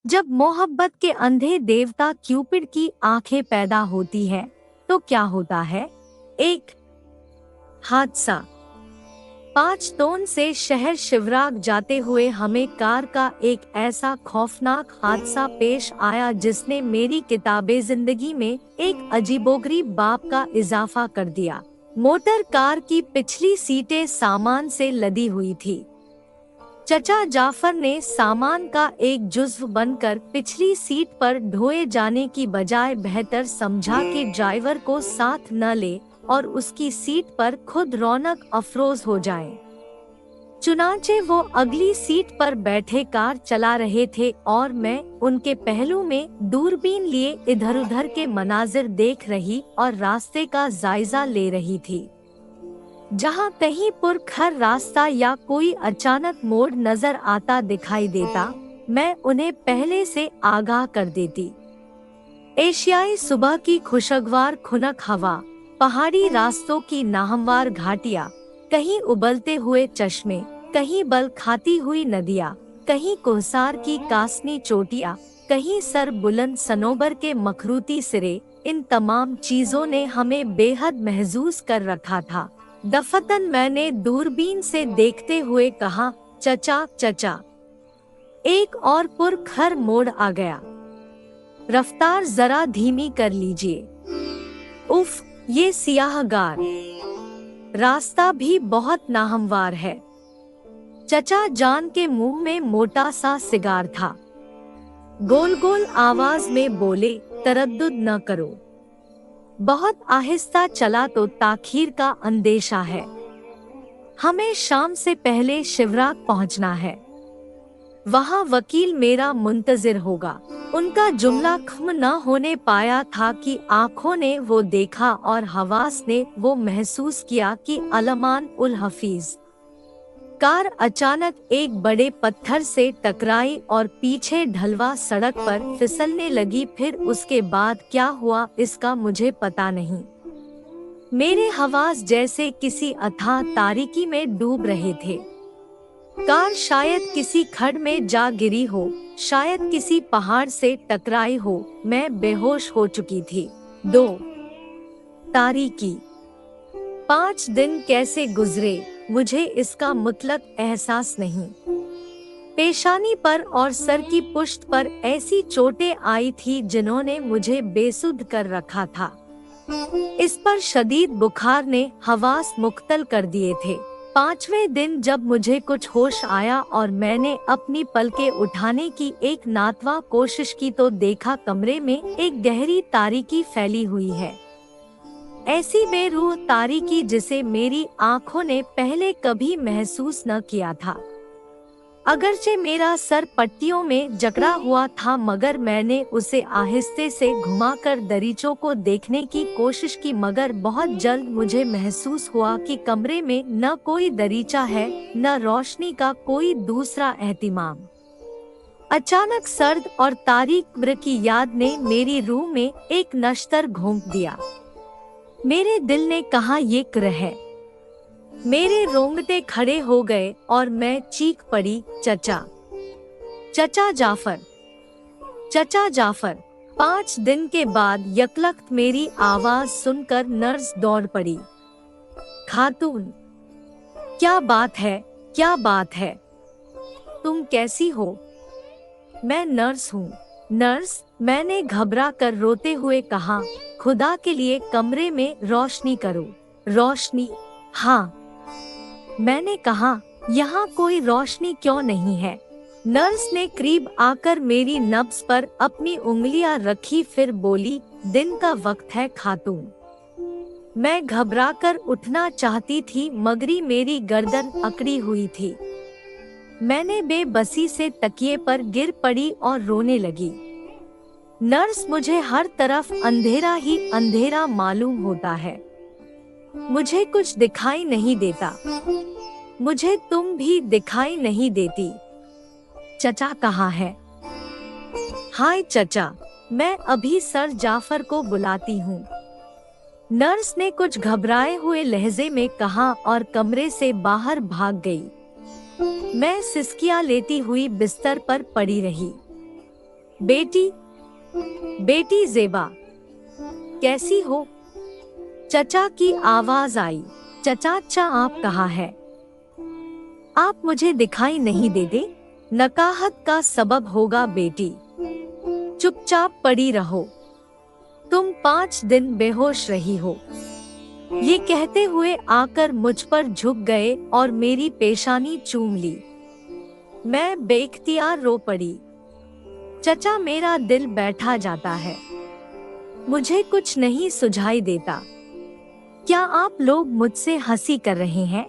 जब मोहब्बत के अंधे देवता क्यूपिड की आंखें पैदा होती हैं, तो क्या होता है? एक हादसा। 5 से शहर शिवराग जाते हुए हमें कार का एक ऐसा खौफनाक हादसा पेश आया जिसने मेरी किताबे जिंदगी में एक अजीबोगरीब बाब का इजाफा कर दिया। मोटर कार की पिछली सीटें सामान से लदी हुई थी। चचा जाफर ने सामान का एक जुज्व बनकर पिछली सीट पर ढोए जाने की बजाय बेहतर समझा कि ड्राइवर को साथ न ले और उसकी सीट पर खुद रौनक अफरोज हो जाए। चुनांचे वो अगली सीट पर बैठे कार चला रहे थे और मैं उनके पहलू में दूरबीन लिए इधर उधर के मनाजिर देख रही और रास्ते का जायजा ले रही थी। जहाँ कहीं पुरखर रास्ता या कोई अचानक मोड़ नजर आता दिखाई देता, मैं उन्हें पहले से आगाह कर देती। एशियाई सुबह की खुशगवार खुनक हवा, पहाड़ी रास्तों की नाहमवार घाटियाँ, कहीं उबलते हुए चश्मे, कहीं बल खाती हुई नदियाँ, कहीं कोहसार की कासनी चोटियाँ, कहीं सर बुलंद सनोबर के मखरूती सिरे, इन तमाम चीजों ने हमें बेहद महजूज कर रखा था। दफतन मैंने दूरबीन से देखते हुए कहा, चचा चचा। एक और पुरखर मोड़ आ गया। रफ्तार जरा धीमी कर लीजिए। उफ, ये सियाहगार रास्ता भी बहुत नाहमवार है। चचा जान के मुंह में मोटा सा सिगार था। गोल गोल आवाज में बोले, तरद्दुद न करो। बहुत आहिस्ता चला तो ताखीर का अंदेशा है। हमें शाम से पहले शिवराग पहुंचना है। वहां वकील मेरा मुंतजिर होगा। उनका जुमला खत्म न होने पाया था कि आंखों ने वो देखा और हवास ने वो महसूस किया कि अलमान उल हफीज कार अचानक एक बड़े पत्थर से टकराई और पीछे ढलवा सड़क पर फिसलने लगी। फिर उसके बाद क्या हुआ इसका मुझे पता नहीं। मेरे हवास जैसे किसी अथाह तारीकी में डूब रहे थे। कार शायद किसी खड्ड में जा गिरी हो, शायद किसी पहाड़ से टकराई हो। मैं बेहोश हो चुकी थी। 2 तारीकी। 5 दिन कैसे गुजरे मुझे इसका मुतलक एहसास नहीं। पेशानी पर और सर की पुश्त पर ऐसी चोटें आई थी जिन्होंने मुझे बेसुध कर रखा था। इस पर शदीद बुखार ने हवास मुख्तल कर दिए थे। 5वें दिन जब मुझे कुछ होश आया और मैंने अपनी पलकें उठाने की एक नातवा कोशिश की तो देखा कमरे में एक गहरी तारीकी फैली हुई है। ऐसी बेरूह तारीकी जिसे मेरी आंखों ने पहले कभी महसूस न किया था। अगरचे मेरा सर पट्टियों में जकड़ा हुआ था, मगर मैंने उसे आहिस्ते से घुमाकर दरीचों को देखने की कोशिश की, मगर बहुत जल्द मुझे महसूस हुआ कि कमरे में न कोई दरीचा है, न रोशनी का कोई दूसरा एहतिमाम। अचानक सर्द और तारीक कब्र की याद ने मेरी रूह में एक नश्तर घोंप दिया। मेरे दिल ने कहा, ये क्र है। मेरे रोंगटे खड़े हो गए और मैं चीख पड़ी, चचा, चचा जाफर, चचा जाफर। 5 दिन के बाद यकलख्त मेरी आवाज सुनकर नर्स दौड़ पड़ी। खातून, क्या बात है, क्या बात है? तुम कैसी हो? मैं नर्स हूँ। नर्स, मैंने घबरा कर रोते हुए कहा, खुदा के लिए कमरे में रोशनी करो। रोशनी? हाँ। मैंने कहा, यहाँ कोई रोशनी क्यों नहीं है? नर्स ने करीब आकर मेरी नब्ज पर अपनी उंगलियां रखी, फिर बोली, दिन का वक्त है खातून। मैं घबराकर उठना चाहती थी, मगरी मेरी गर्दन अकड़ी हुई थी। मैंने बेबसी से तकिए पर गिर पड़ी और रोने लगी। नर्स, मुझे हर तरफ अंधेरा ही अंधेरा मालूम होता है। मुझे कुछ दिखाई नहीं देता। मुझे तुम भी दिखाई नहीं देती। चचा कहाँ है? हाय चचा, मैं अभी सर जाफर को बुलाती हूँ। नर्स ने कुछ घबराए हुए लहजे में कहा और कमरे से बाहर भाग गई। मैं सिसकियां लेती हुई बिस्तर पर पड़ी रही। बेटी, बेटी ज़ेबा, कैसी हो? चचा की आवाज आई। चचा आप कहाँ है? आप मुझे दिखाई नहीं देते? नकाहत का सबब होगा बेटी, चुपचाप पड़ी रहो। तुम 5 दिन बेहोश रही हो। ये कहते हुए आकर मुझ पर झुक गए और मेरी पेशानी चूम ली। मैं बेख्तियार रो पड़ी। चचा, मेरा दिल बैठा जाता है, मुझे कुछ नहीं सुझाई देता। क्या आप लोग मुझसे हंसी कर रहे हैं?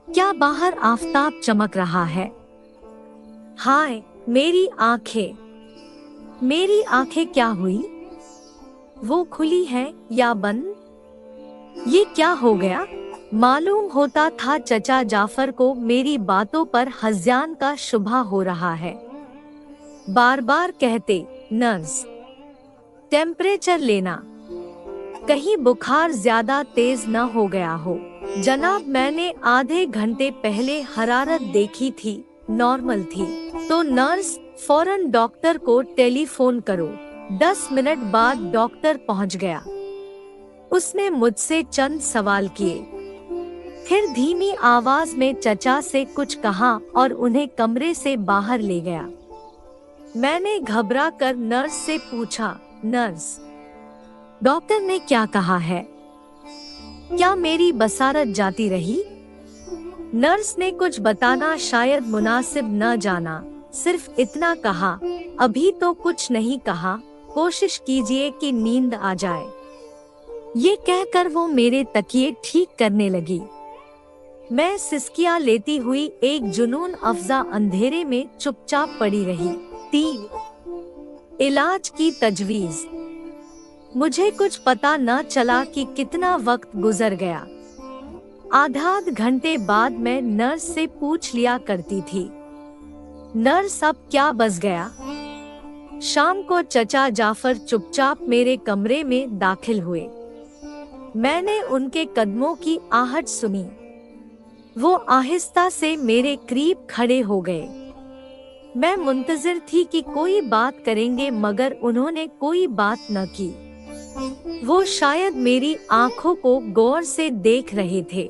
क्या बाहर आफताब चमक रहा है? हाय, मेरी आंखें, मेरी आंखें क्या हुई? वो खुली हैं या बंद? ये क्या हो गया? मालूम होता था चचा जाफर को मेरी बातों पर हज़्यान का शुबहा हो रहा है। बार बार कहते, नर्स, टेम्परेचर लेना, कहीं बुखार ज्यादा तेज न हो गया हो। जनाब, मैंने आधे घंटे पहले हरारत देखी थी, नॉर्मल थी। तो नर्स, फौरन डॉक्टर को टेलीफोन करो। 10 मिनट बाद डॉक्टर पहुंच गया। उसने मुझसे चंद सवाल किए, फिर धीमी आवाज में चचा से कुछ कहा और उन्हें कमरे से बाहर ले गया। मैंने घबरा कर नर्स से पूछा, नर्स, डॉक्टर ने क्या कहा है? क्या मेरी बसारत जाती रही? नर्स ने कुछ बताना शायद मुनासिब न जाना, सिर्फ इतना कहा, अभी तो कुछ नहीं कहा, कोशिश कीजिए कि नींद आ जाए। ये कहकर वो मेरे तकिए ठीक करने लगी। मैं सिसकियां लेती हुई एक जुनून अफजा अंधेरे में चुपचाप पड़ी रही। 3. इलाज की तजवीज। मुझे कुछ पता न चला कि कितना वक्त गुजर गया। आधा घंटे बाद मैं नर्स से पूछ लिया करती थी, नर्स अब क्या बच गया? शाम को चचा जाफर चुपचाप मेरे कमरे में दाखिल हुए। मैंने उनके कदमों की आहट सुनी। वो आहिस्ता से मेरे करीब खड़े हो गए। मैं मुंतजिर थी कि कोई बात करेंगे, मगर उन्होंने कोई बात न की। वो शायद मेरी आंखों को गौर से देख रहे थे।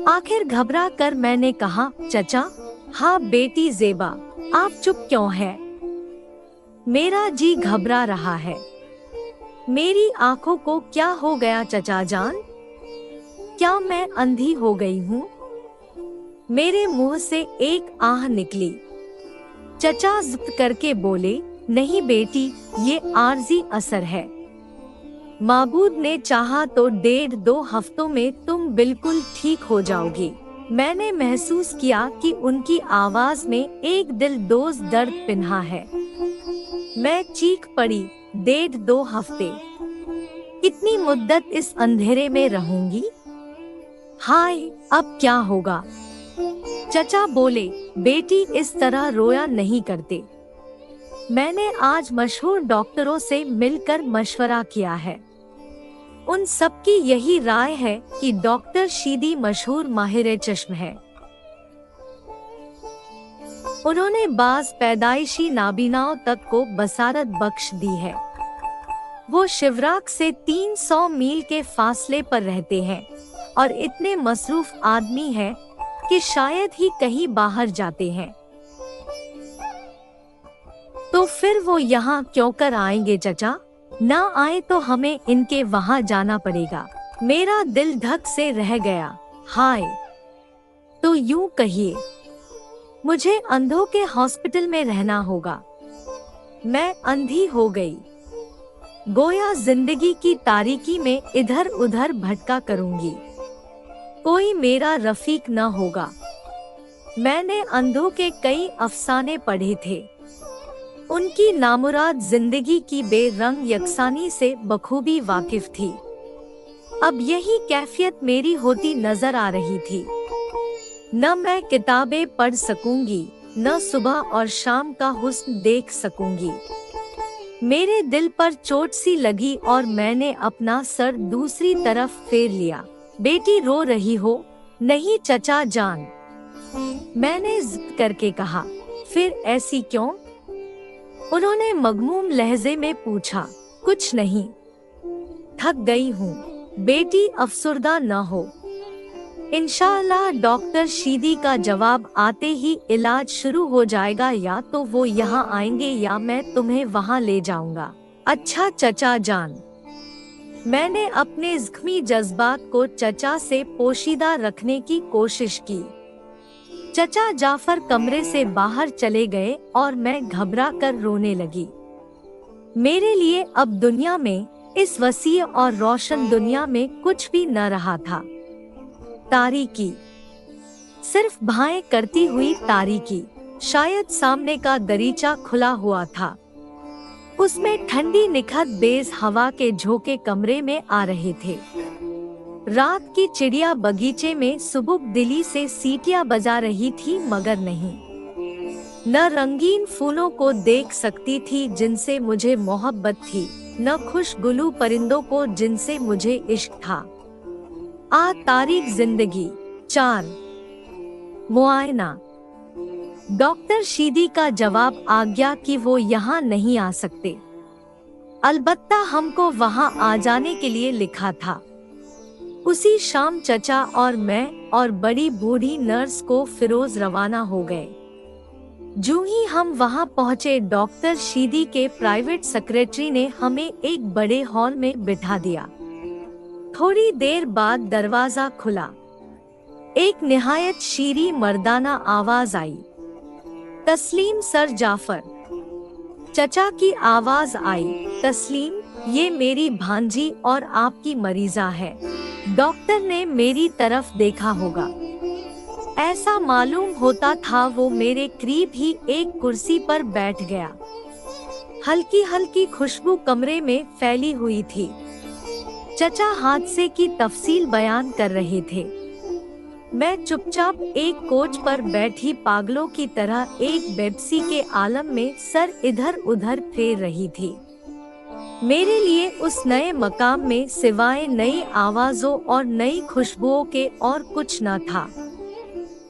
आखिर घबरा कर मैंने कहा, चचा। हाँ बेटी ज़ेबा, आप चुप क्यों हैं? मेरा जी घबरा रहा है। मेरी आंखों को क्या हो गया चचा जान? क्या मैं अंधी हो गई हूँ? मेरे मुंह से एक आह निकली। चचा जिद करके बोले, नहीं बेटी, ये आर्जी असर है। माबूद ने चाहा तो 1.5-2 हफ्तों में तुम बिल्कुल ठीक हो जाओगी। मैंने महसूस किया कि उनकी आवाज में एक दिलदोज दर्द पिन्हा है। मैं चीख पड़ी, 1.5-2 हफ्ते? कितनी मुद्दत इस अंधेरे में रहूंगी? हाय, अब क्या होगा? चचा बोले, बेटी इस तरह रोया नहीं करते। मैंने आज मशहूर डॉक्टरों से मिलकर मशवरा किया है। उन सबकी यही राय है कि डॉक्टर शीदी मशहूर माहिर चश्म है। उन्होंने बाज पैदाइशी नाबीनाओं तक को बसारत बख्श दी है। वो शिवराक से 300 मील के फासले पर रहते हैं और इतने मसरूफ आदमी हैं कि शायद ही कहीं बाहर जाते हैं। तो फिर वो यहाँ क्यों कर आएंगे चचा? ना आए तो हमें इनके वहाँ जाना पड़ेगा। मेरा दिल धक से रह गया। हाय, तो यूं कहिए, मुझे अंधों के हॉस्पिटल में रहना होगा। मैं अंधी हो गई, गोया जिंदगी की तारीकी में इधर उधर भटका करूंगी। कोई मेरा रफीक न होगा। मैंने अंधों के कई अफसाने पढ़े थे। उनकी नामुराद जिंदगी की बेरंग यकसानी से बखूबी वाकिफ थी। अब यही कैफियत मेरी होती नजर आ रही थी। न मैं किताबें पढ़ सकूंगी, न सुबह और शाम का हुस्न देख सकूंगी। मेरे दिल पर चोट सी लगी और मैंने अपना सर दूसरी तरफ फेर लिया। बेटी रो रही हो? नहीं चचा जान, मैंने जिद करके कहा। फिर ऐसी क्यों? उन्होंने मगमूम लहजे में पूछा। कुछ नहीं, थक गई हूँ बेटी, अफसुर्दा न हो, इंशाअल्लाह। डॉक्टर शीदी का जवाब आते ही इलाज शुरू हो जाएगा, या तो वो यहाँ आएंगे या मैं तुम्हें वहाँ ले जाऊंगा। अच्छा चचा जान। मैंने अपने ज़ख्मी जज्बात को चचा से पोशीदा रखने की कोशिश की। चचा जाफर कमरे से बाहर चले गए और मैं घबरा कर रोने लगी। मेरे लिए अब दुनिया में, इस वसीय और रोशन दुनिया में कुछ भी न रहा था। तारीकी, सिर्फ भाएं करती हुई तारीकी। शायद सामने का दरीचा खुला हुआ था, उसमें ठंडी निखत बेज हवा के झोंके कमरे में आ रहे थे। रात की चिड़िया बगीचे में सुबुक दिली से सीटियां बजा रही थी, मगर नहीं, न रंगीन फूलों को देख सकती थी जिनसे मुझे मोहब्बत थी, न खुशगुलू परिंदों को जिनसे मुझे इश्क था। तारीख जिंदगी। 4 मुआयना। डॉक्टर शीदी का जवाब आ गया कि वो यहाँ नहीं आ सकते। अलबत्ता हमको वहाँ आ जाने के लिए लिखा था। उसी शाम चचा और मैं और बड़ी बूढ़ी नर्स को फिरोज रवाना हो गए। जो ही हम वहाँ पहुँचे, डॉक्टर शीदी के प्राइवेट सेक्रेटरी ने हमें एक बड़े हॉल में बिठा दिया। थोड़ी देर बाद दरवाजा खुला। एक निहायत शीरी मर्दाना आवाज आई, तस्लीम सर जाफर। चचा की आवाज आई, तस्लीम, ये मेरी भांजी और आपकी मरीजा है। डॉक्टर ने मेरी तरफ देखा होगा, ऐसा मालूम होता था। वो मेरे करीब ही एक कुर्सी पर बैठ गया। हल्की हल्की खुशबू कमरे में फैली हुई थी। चचा हादसे की तफसील बयान कर रहे थे। मैं चुपचाप एक कोच पर बैठी पागलों की तरह एक बेबसी के आलम में सर इधर उधर फेर रही थी। मेरे लिए उस नए मकाम में सिवाय नई आवाजों और नई खुशबुओं के और कुछ न था।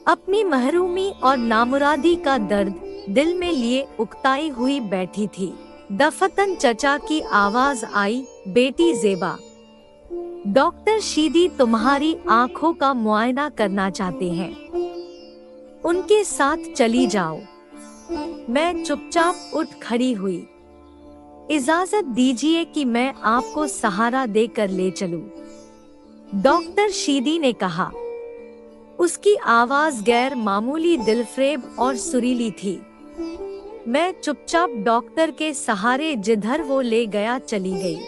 अपनी महरूमी और नामुरादी का दर्द दिल में लिए उकताई हुई बैठी थी। दफतन चचा की आवाज आई, बेटी ज़ेबा, डॉक्टर शीदी तुम्हारी आंखों का मुआयना करना चाहते हैं, उनके साथ चली जाओ। मैं चुपचाप उठ खड़ी हुई। इजाजत दीजिए कि मैं आपको सहारा देकर ले चलूं, डॉक्टर शीदी ने कहा। उसकी आवाज गैर मामूली दिलफ्रेब और सुरीली थी। मैं चुपचाप डॉक्टर के सहारे जिधर वो ले गया चली गई।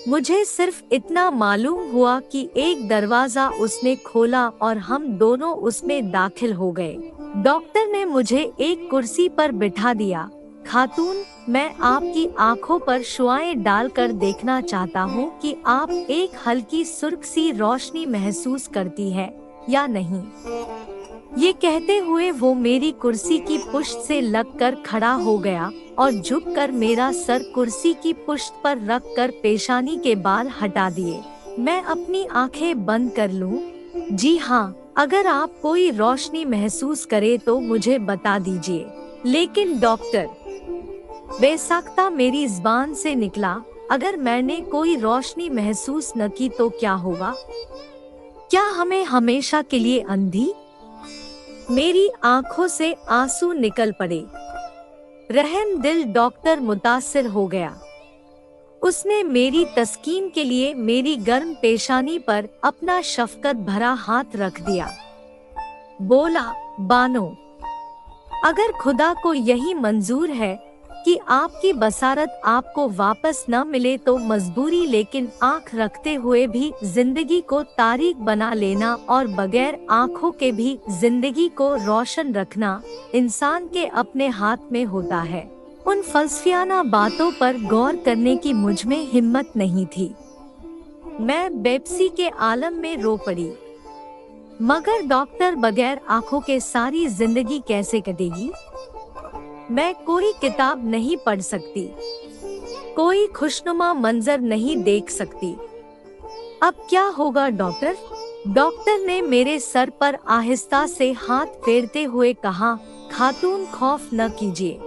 मुझे सिर्फ इतना मालूम हुआ कि एक दरवाजा उसने खोला और हम दोनों उसमें दाखिल हो गए। डॉक्टर ने मुझे एक कुर्सी पर बिठा दिया। खातून, मैं आपकी आंखों पर शुआएं डालकर देखना चाहता हूँ कि आप एक हल्की सुर्ख सी रोशनी महसूस करती है या नहीं। ये कहते हुए वो मेरी कुर्सी की पुष्ट से लगकर खड़ा हो गया और झुककर मेरा सर कुर्सी की पुष्ट पर रखकर पेशानी के बाल हटा दिए। मैं अपनी आंखें बंद कर लूं? जी हाँ, अगर आप कोई रोशनी महसूस करे तो मुझे बता दीजिए। लेकिन डॉक्टर, बेसाख्ता मेरी ज़बान से निकला, अगर मैंने कोई रोशनी महसूस न की तो क्या होगा? क्या हमें हमेशा के लिए अंधी? मेरी आंखों से आंसू निकल पड़े। रहम दिल डॉक्टर मुतासिर हो गया। उसने मेरी तस्कीन के लिए मेरी गर्म पेशानी पर अपना शफकत भरा हाथ रख दिया। बोला, बानो, अगर खुदा को यही मंजूर है कि आपकी बसारत आपको वापस न मिले तो मजबूरी, लेकिन आंख रखते हुए भी जिंदगी को तारीक बना लेना और बगैर आंखों के भी जिंदगी को रोशन रखना इंसान के अपने हाथ में होता है। उन फलसफियाना बातों पर गौर करने की मुझ में हिम्मत नहीं थी। मैं बेबसी के आलम में रो पड़ी। मगर डॉक्टर, बगैर आंखों के सारी जिंदगी कैसे कटेगी? मैं कोई किताब नहीं पढ़ सकती, कोई खुशनुमा मंजर नहीं देख सकती। अब क्या होगा डॉक्टर? डॉक्टर ने मेरे सर पर आहिस्ता से हाथ फेरते हुए कहा, खातून खौफ न कीजिए,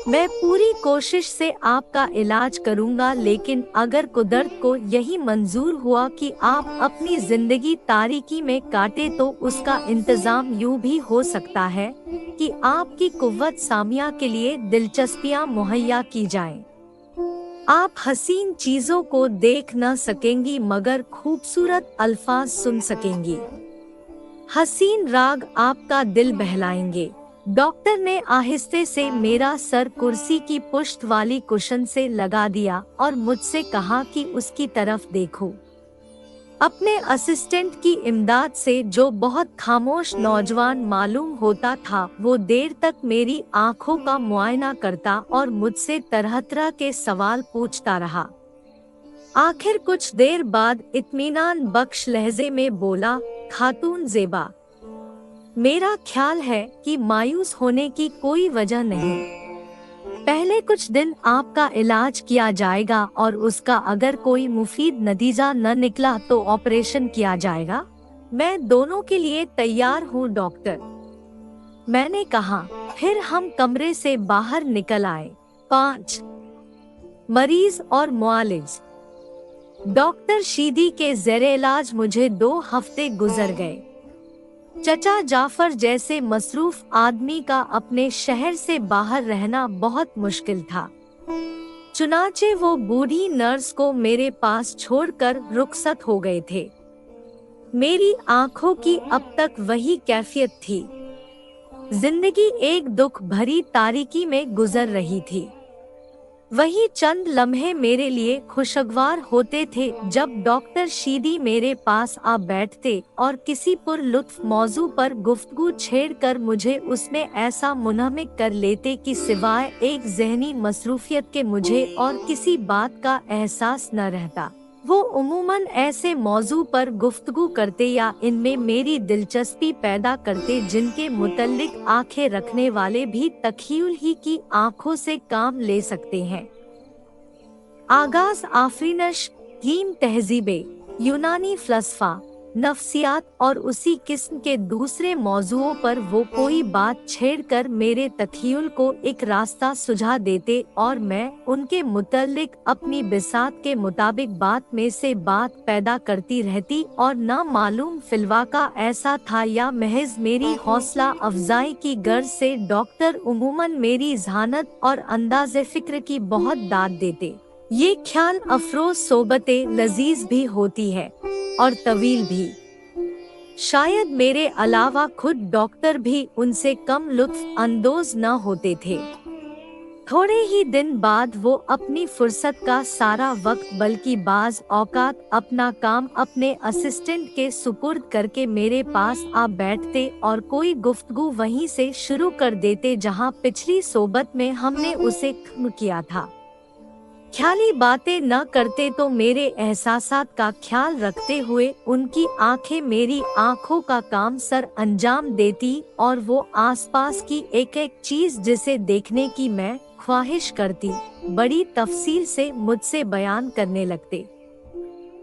मैं पूरी कोशिश से आपका इलाज करूंगा, लेकिन अगर कुदरत को यही मंजूर हुआ कि आप अपनी जिंदगी तारीकी में काटे तो उसका इंतजाम यूं भी हो सकता है कि आपकी कुव्वत सामिया के लिए दिलचस्पियां मुहैया की जाएं। आप हसीन चीजों को देख न सकेंगी मगर खूबसूरत अल्फाज सुन सकेंगी। हसीन राग आपका दिल बहलाएंगे। डॉक्टर ने आहिस्ते से मेरा सर कुर्सी की पुश्त वाली कुशन से लगा दिया और मुझसे कहा कि उसकी तरफ देखो। अपने असिस्टेंट की इमदाद से, जो बहुत खामोश नौजवान मालूम होता था, वो देर तक मेरी आंखों का मुआयना करता और मुझसे तरह तरह के सवाल पूछता रहा। आखिर कुछ देर बाद इत्मीनान बख्श लहजे में बोला, खातून ज़ेबा, मेरा ख्याल है कि मायूस होने की कोई वजह नहीं। पहले कुछ दिन आपका इलाज किया जाएगा और उसका अगर कोई मुफीद नतीजा न निकला तो ऑपरेशन किया जाएगा। मैं दोनों के लिए तैयार हूँ डॉक्टर, मैंने कहा। फिर हम कमरे से बाहर निकल आए। 5 मरीज और मुआलिज। डॉक्टर शीदी के ज़ेरे इलाज मुझे 2 हफ्ते गुजर गए। चचा जाफर जैसे मसरूफ आदमी का अपने शहर से बाहर रहना बहुत मुश्किल था। चुनाचे वो बूढ़ी नर्स को मेरे पास छोड़कर रुखसत हो गए थे। मेरी आंखों की अब तक वही कैफियत थी। जिंदगी एक दुख भरी तारीकी में गुजर रही थी। वही चंद लम्हे मेरे लिए खुशगवार होते थे जब डॉक्टर शीदी मेरे पास आ बैठते और किसी पुरलुत्फ मौजू पर गुफ्तगू छेड़कर मुझे उसमें ऐसा मुनहमिक कर लेते कि सिवाय एक ज़हनी मसरूफियत के मुझे और किसी बात का एहसास न रहता। वो उमूमन ऐसे मौजू पर गुफ्तगू करते या इनमें मेरी दिलचस्पी पैदा करते जिनके मुतल्लिक आंखें रखने वाले भी तखील ही की आंखों से काम ले सकते हैं। आगाज आफरीनश, हीम तहजीबे, यूनानी फ़लसफ़ा, नफ्सियात और उसी किस्म के दूसरे मौजुओं पर वो कोई बात छेड़कर मेरे तखील को एक रास्ता सुझा देते और मैं उनके मुतल्लिक अपनी बिसात के मुताबिक बात में से बात पैदा करती रहती। और ना मालूम फिलवा का ऐसा था या महज मेरी हौसला अफजाई की गर्ज से डॉक्टर उमूमन मेरी ज़हानत और अंदाज़े फ़िक्र की बहुत दाद देते। ये ख्याल अफरोज सोबते लजीज भी होती है और तवील भी। शायद मेरे अलावा खुद डॉक्टर भी उनसे कम लुत्फ अंदोज न होते थे। थोड़े ही दिन बाद वो अपनी फुर्सत का सारा वक्त बल्कि बाज औकात अपना काम अपने असिस्टेंट के सुपुर्द करके मेरे पास आ बैठते और कोई गुफ्तगू वहीं से शुरू कर देते जहां पिछली सोबत में हमने उसे खत्म किया था। ख्याली बातें न करते तो मेरे एहसासात का ख्याल रखते हुए उनकी आंखें मेरी आंखों का काम सर अंजाम देती और वो आसपास की एक एक चीज जिसे देखने की मैं ख्वाहिश करती बड़ी तफसील से मुझसे बयान करने लगते।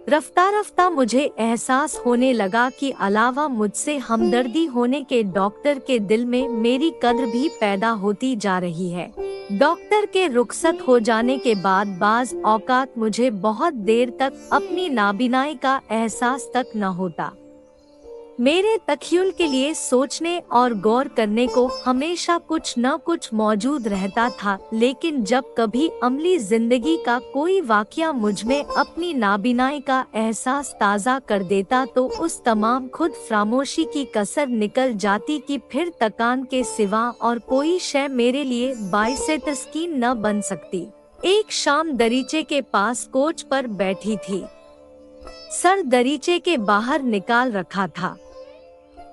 रफ्ता रफ्ता मुझे एहसास होने लगा कि अलावा मुझसे हमदर्दी होने के डॉक्टर के दिल में मेरी कद्र भी पैदा होती जा रही है। डॉक्टर के रुखसत हो जाने के बाद बाज औकात मुझे बहुत देर तक अपनी नाबीनाई का एहसास तक न होता। मेरे तखय्युल के लिए सोचने और गौर करने को हमेशा कुछ न कुछ मौजूद रहता था, लेकिन जब कभी अमली जिंदगी का कोई वाकया मुझ में अपनी नाबीनाई का एहसास ताज़ा कर देता तो उस तमाम खुद फरामोशी की कसर निकल जाती कि फिर तकान के सिवा और कोई शय मेरे लिए बाइसे तस्कीन न बन सकती। एक शाम दरीचे के पास कोच पर बैठी थी। सर दरीचे के बाहर निकाल रखा था।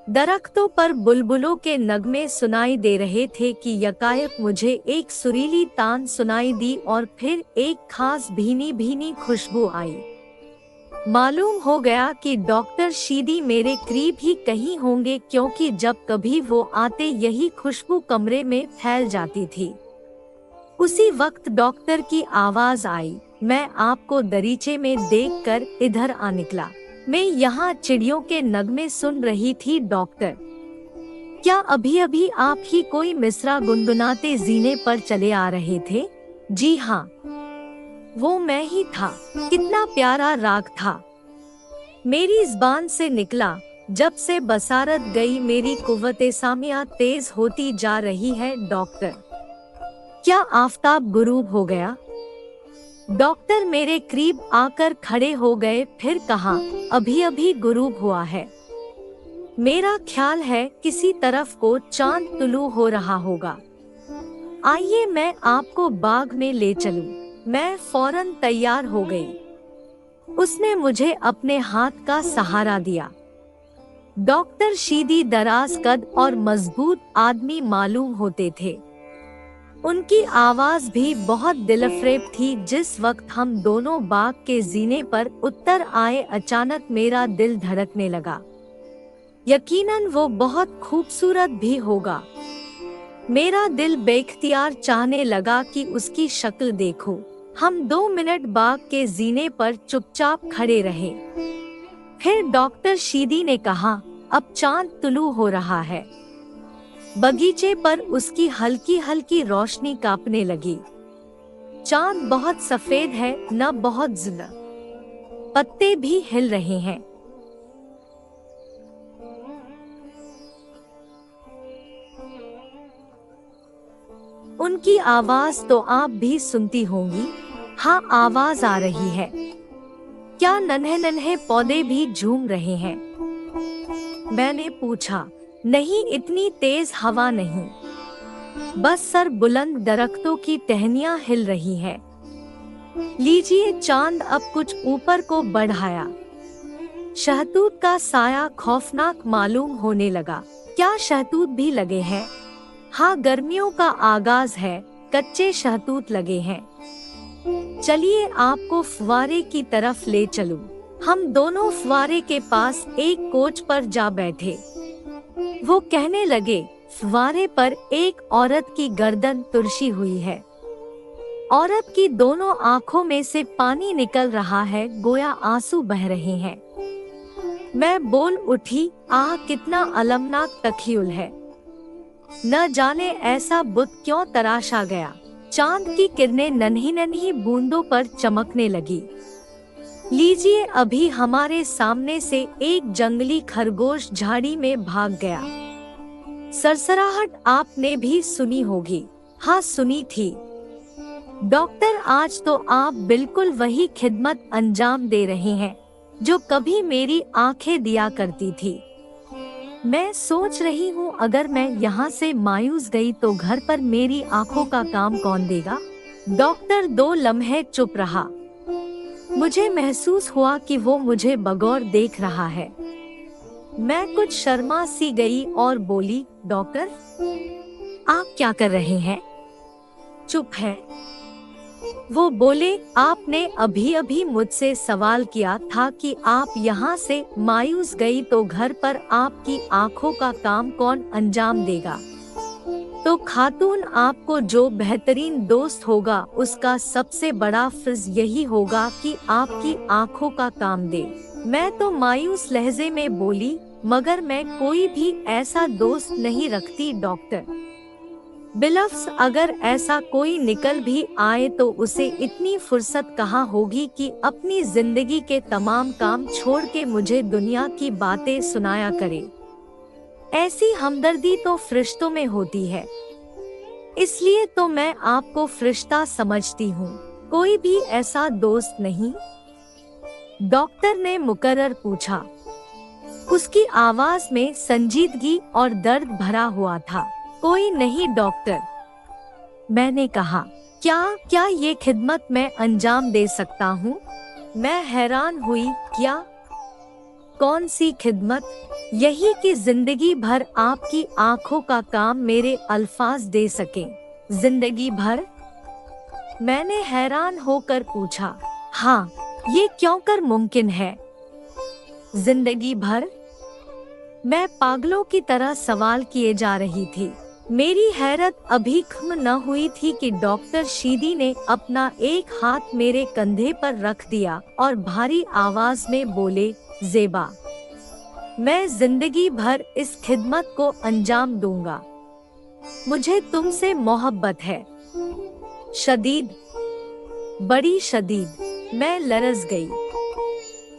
दरख्तों पर बुलबुलों के नगमे सुनाई दे रहे थे कि यकायक मुझे एक सुरीली तान सुनाई दी और फिर एक खास भीनी भीनी खुशबू आई। मालूम हो गया कि डॉक्टर शीदी मेरे करीब ही कहीं होंगे, क्योंकि जब कभी वो आते यही खुशबू कमरे में फैल जाती थी। उसी वक्त डॉक्टर की आवाज आई। मैं आपको दरीचे में देखकर इधर आ निकला। मैं यहाँ चिड़ियों के नगमे सुन रही थी डॉक्टर। क्या अभी अभी आप ही कोई मिसरा गुनगुनाते जीने पर चले आ रहे थे? जी हाँ, वो मैं ही था। कितना प्यारा राग था। मेरी ज़बान से निकला। जब से बसारत गई मेरी कुव्वते सामिया तेज होती जा रही है डॉक्टर। क्या आफताब गुरूब हो गया? डॉक्टर मेरे करीब आकर खड़े हो गए, फिर कहा, अभी अभी गुरूब हुआ है। मेरा ख्याल है किसी तरफ को चांद तुलू हो रहा होगा। आइए मैं आपको बाग में ले चलूं। मैं फौरन तैयार हो गई। उसने मुझे अपने हाथ का सहारा दिया। डॉक्टर शीदी दराज कद और मजबूत आदमी मालूम होते थे। उनकी आवाज भी बहुत दिलफरेब थी। जिस वक्त हम दोनों बाग के जीने पर उतर आए, अचानक मेरा दिल धड़कने लगा। यकीनन वो बहुत खूबसूरत भी होगा। मेरा दिल बेख्तियार चाहने लगा कि उसकी शक्ल देखूं। हम 2 मिनट बाग के जीने पर चुपचाप खड़े रहे। फिर डॉक्टर शीदी ने कहा, अब चांद तुलू हो रहा है। बगीचे पर उसकी हल्की हल्की रोशनी कांपने लगी। चांद बहुत सफेद है, न बहुत ज्यादा। पत्ते भी हिल रहे हैं। उनकी आवाज तो आप भी सुनती होंगी। हाँ, आवाज आ रही है। क्या नन्हे नन्हे पौधे भी झूम रहे हैं? मैंने पूछा। नहीं, इतनी तेज हवा नहीं, बस सर बुलंद दरख्तों की टहनियां हिल रही है। लीजिए, चांद अब कुछ ऊपर को बढ़ाया। शहतूत का साया खौफनाक मालूम होने लगा। क्या शहतूत भी लगे हैं? हाँ, गर्मियों का आगाज है, कच्चे शहतूत लगे हैं। चलिए आपको फुवारे की तरफ ले चलूं। हम दोनों फुवारे के पास एक कोच पर जा बैठे। वो कहने लगे, फुवारे पर एक औरत की गर्दन तुरशी हुई है। औरत की दोनों आंखों में से पानी निकल रहा है, गोया आंसू बह रहे हैं। मैं बोल उठी, आह कितना अलमनाक तखीउल है। न जाने ऐसा बुत क्यों तराशा गया। चांद की किरणें नन्ही नन्ही बूंदों पर चमकने लगी। लीजिए, अभी हमारे सामने से एक जंगली खरगोश झाड़ी में भाग गया। सरसराहट आपने भी सुनी होगी। हाँ, सुनी थी। डॉक्टर, आज तो आप बिल्कुल वही खिदमत अंजाम दे रहे हैं जो कभी मेरी आंखें दिया करती थी। मैं सोच रही हूँ, अगर मैं यहाँ से मायूस गई तो घर पर मेरी आंखों का काम कौन देगा? डॉक्टर 2 लम्हे चुप रहा। मुझे महसूस हुआ कि वो मुझे बगौर देख रहा है। मैं कुछ शर्मा सी गई और बोली, डॉक्टर, आप क्या कर रहे हैं? चुप है। वो बोले, आपने अभी अभी मुझसे सवाल किया था कि आप यहाँ से मायूस गई तो घर पर आपकी आंखों का काम कौन अंजाम देगा। तो खातून, आपको जो बेहतरीन दोस्त होगा उसका सबसे बड़ा फर्ज यही होगा कि आपकी आंखों का काम दे। मैं तो मायूस लहजे में बोली, मगर मैं कोई भी ऐसा दोस्त नहीं रखती डॉक्टर। बिलफ्स अगर ऐसा कोई निकल भी आए तो उसे इतनी फुर्सत कहाँ होगी कि अपनी जिंदगी के तमाम काम छोड़ के मुझे दुनिया की बातें सुनाया करे। ऐसी हमदर्दी तो फरिश्तों में होती है, इसलिए तो मैं आपको फरिश्ता समझती हूँ। कोई भी ऐसा दोस्त नहीं? डॉक्टर ने मुकर्रर पूछा। उसकी आवाज में संजीदगी और दर्द भरा हुआ था। कोई नहीं डॉक्टर, मैंने कहा। क्या ये खिदमत मैं अंजाम दे सकता हूँ? मैं हैरान हुई। क्या? कौन सी खिदमत? यही कि जिंदगी भर आपकी आंखों का काम मेरे अल्फाज दे सके। जिंदगी भर? मैंने हैरान होकर पूछा। हाँ, ये क्यों कर मुमकिन है? जिंदगी भर? मैं पागलों की तरह सवाल किए जा रही थी। मेरी हैरत अभी खत्म न हुई थी कि डॉक्टर शीदी ने अपना एक हाथ मेरे कंधे पर रख दिया और भारी आवाज में बोले, ज़ेबा, मैं जिंदगी भर इस खिदमत को अंजाम दूंगा। मुझे तुमसे मोहब्बत है। शदीद, बड़ी शदीद। मैं लरज़ गई।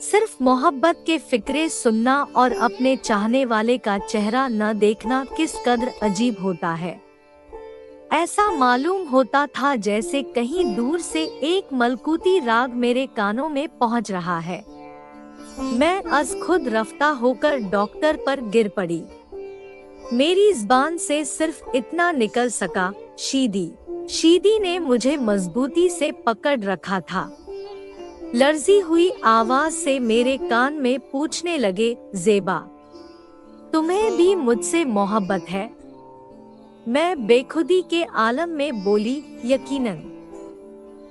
सिर्फ मोहब्बत के फिक्रे सुनना और अपने चाहने वाले का चेहरा न देखना किस कदर अजीब होता है। ऐसा मालूम होता था जैसे कहीं दूर से एक मलकूती राग मेरे कानों में पहुंच रहा है। मैं अज खुद रफ्ता होकर डॉक्टर पर गिर पड़ी। मेरी ज़बान से सिर्फ इतना निकल सका, शीदी। शीदी ने मुझे मजबूती से पकड़ रखा था। लर्जी हुई आवाज से मेरे कान में पूछने लगे, ज़ेबा, तुम्हें भी मुझसे मोहब्बत है? मैं बेखुदी के आलम में बोली, यकीनन।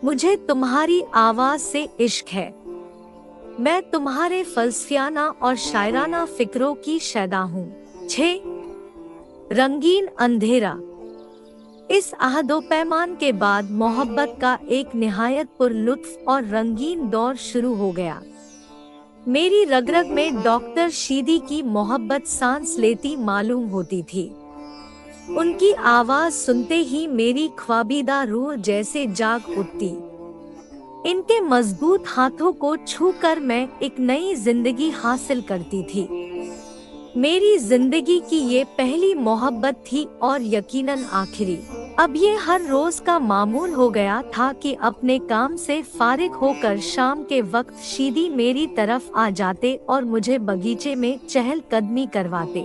मुझे तुम्हारी आवाज से इश्क है। मैं तुम्हारे फलसफियाना और शायराना फिक्रों की शैदा हूँ। 6 रंगीन अंधेरा। इस अहदो पैमान के बाद मोहब्बत का एक निहायत पुरलुत्फ और रंगीन दौर शुरू हो गया। मेरी रग-रग में डॉक्टर शीदी की मोहब्बत सांस लेती मालूम होती थी। उनकी आवाज सुनते ही मेरी ख्वाबीदा रूह जैसे जाग उठती। इनके मजबूत हाथों को छूकर मैं एक नई जिंदगी हासिल करती थी। मेरी जिंदगी की ये पहली मोहब्बत थी और यकीनन आखिरी। अब ये हर रोज का मामूल हो गया था कि अपने काम से फारिग होकर शाम के वक्त शीदी मेरी तरफ आ जाते और मुझे बगीचे में चहल कदमी करवाते।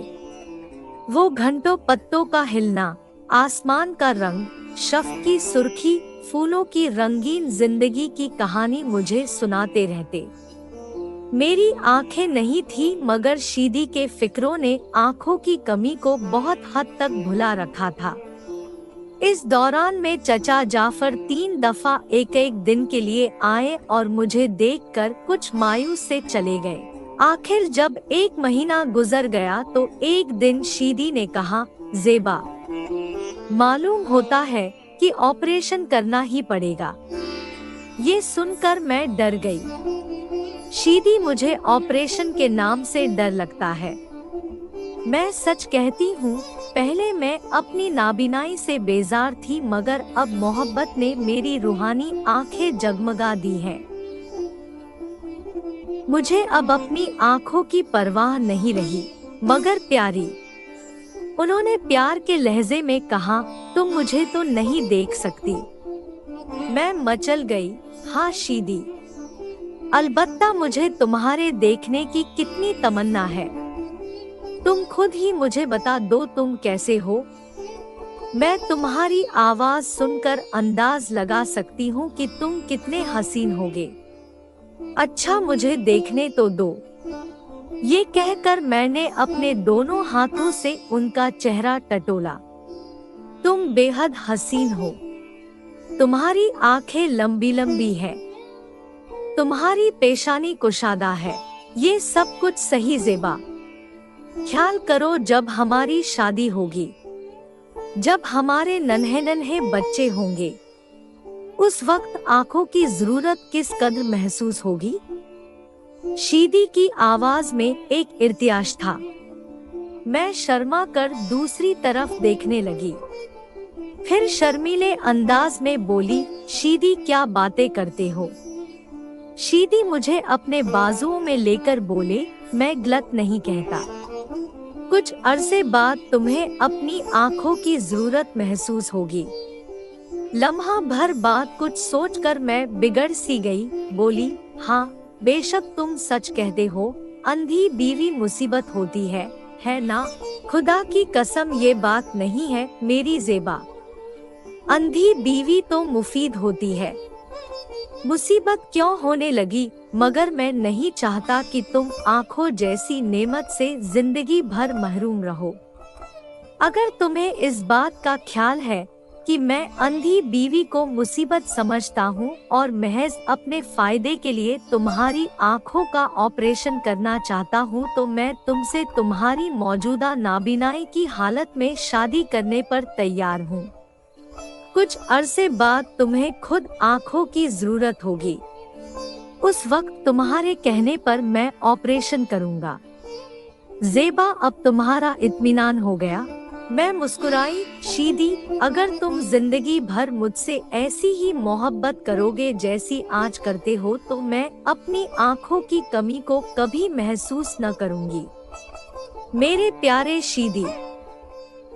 वो घंटों पत्तों का हिलना, आसमान का रंग, शफ़ की सुर्खी, फूलों की रंगीन जिंदगी की कहानी मुझे सुनाते रहते। मेरी आंखें नहीं थी मगर शीदी के फिक्रों ने आंखों की कमी को बहुत हद तक भुला रखा था। इस दौरान में चचा जाफर 3 दफा एक दिन के लिए आए और मुझे देखकर कुछ मायूस से चले गए। आखिर जब 1 महीना गुजर गया तो एक दिन शीदी ने कहा, ज़ेबा, मालूम होता है कि ऑपरेशन करना ही पड़ेगा। ये सुनकर मैं डर गई। शीदी, मुझे ऑपरेशन के नाम से डर लगता है। मैं सच कहती हूँ, पहले मैं अपनी नाबीनाई से बेजार थी मगर अब मोहब्बत ने मेरी रूहानी आंखें जगमगा दी हैं। मुझे अब अपनी आंखों की परवाह नहीं रही मगर प्यारी। उन्होंने प्यार के लहजे में कहा, तुम मुझे तो नहीं देख सकती। मैं मचल गई, हाँ शीदी, अलबत्ता मुझे तुम्हारे देखने की कितनी तमन्ना है। तुम खुद ही मुझे बता दो तुम कैसे हो। मैं तुम्हारी आवाज सुनकर अंदाज लगा सकती हूँ कि तुम कितने हसीन होगे। अच्छा मुझे देखने तो दो। ये कहकर मैंने अपने दोनों हाथों से उनका चेहरा टटोला। तुम बेहद हसीन हो। तुम्हारी आंखें लंबी लंबी है। तुम्हारी पेशानी कुशादा है। ये सब कुछ सही ज़ेबा। ख्याल करो जब हमारी शादी होगी, जब हमारे नन्हे नन्हे बच्चे होंगे, उस वक्त आंखों की जरूरत किस कदर महसूस होगी। शीदी की आवाज में एक इर्तियाश था। मैं शर्मा कर दूसरी तरफ देखने लगी। फिर शर्मीले अंदाज में बोली, शीदी क्या बातें करते हो। शीदी मुझे अपने बाजुओं में लेकर बोले, मैं गलत नहीं कहता। कुछ अरसे बाद तुम्हें अपनी आंखों की जरूरत महसूस होगी। लम्हा भर बाद कुछ सोचकर मैं बिगड़ सी गई, बोली, हाँ बेशक तुम सच कहते हो, अंधी बीवी मुसीबत होती है ना। खुदा की कसम ये बात नहीं है मेरी ज़ेबा। अंधी बीवी तो मुफीद होती है। मुसीबत क्यों होने लगी, मगर मैं नहीं चाहता कि तुम आंखों जैसी नेमत से जिंदगी भर महरूम रहो। अगर तुम्हें इस बात का ख्याल है कि मैं अंधी बीवी को मुसीबत समझता हूँ और महज अपने फायदे के लिए तुम्हारी आंखों का ऑपरेशन करना चाहता हूँ, तो मैं तुमसे तुम्हारी मौजूदा नाबीनाई की हालत में शादी करने पर तैयार हूँ। कुछ अरसे बाद तुम्हें खुद आंखों की जरूरत होगी। उस वक्त तुम्हारे कहने पर मैं ऑपरेशन करूंगा। ज़ेबा, अब तुम्हारा इत्मीनान हो गया? मैं मुस्कुराई। शीदी, अगर तुम जिंदगी भर मुझसे ऐसी ही मोहब्बत करोगे जैसी आज करते हो तो मैं अपनी आँखों की कमी को कभी महसूस न करूँगी। मेरे प्यारे शीदी,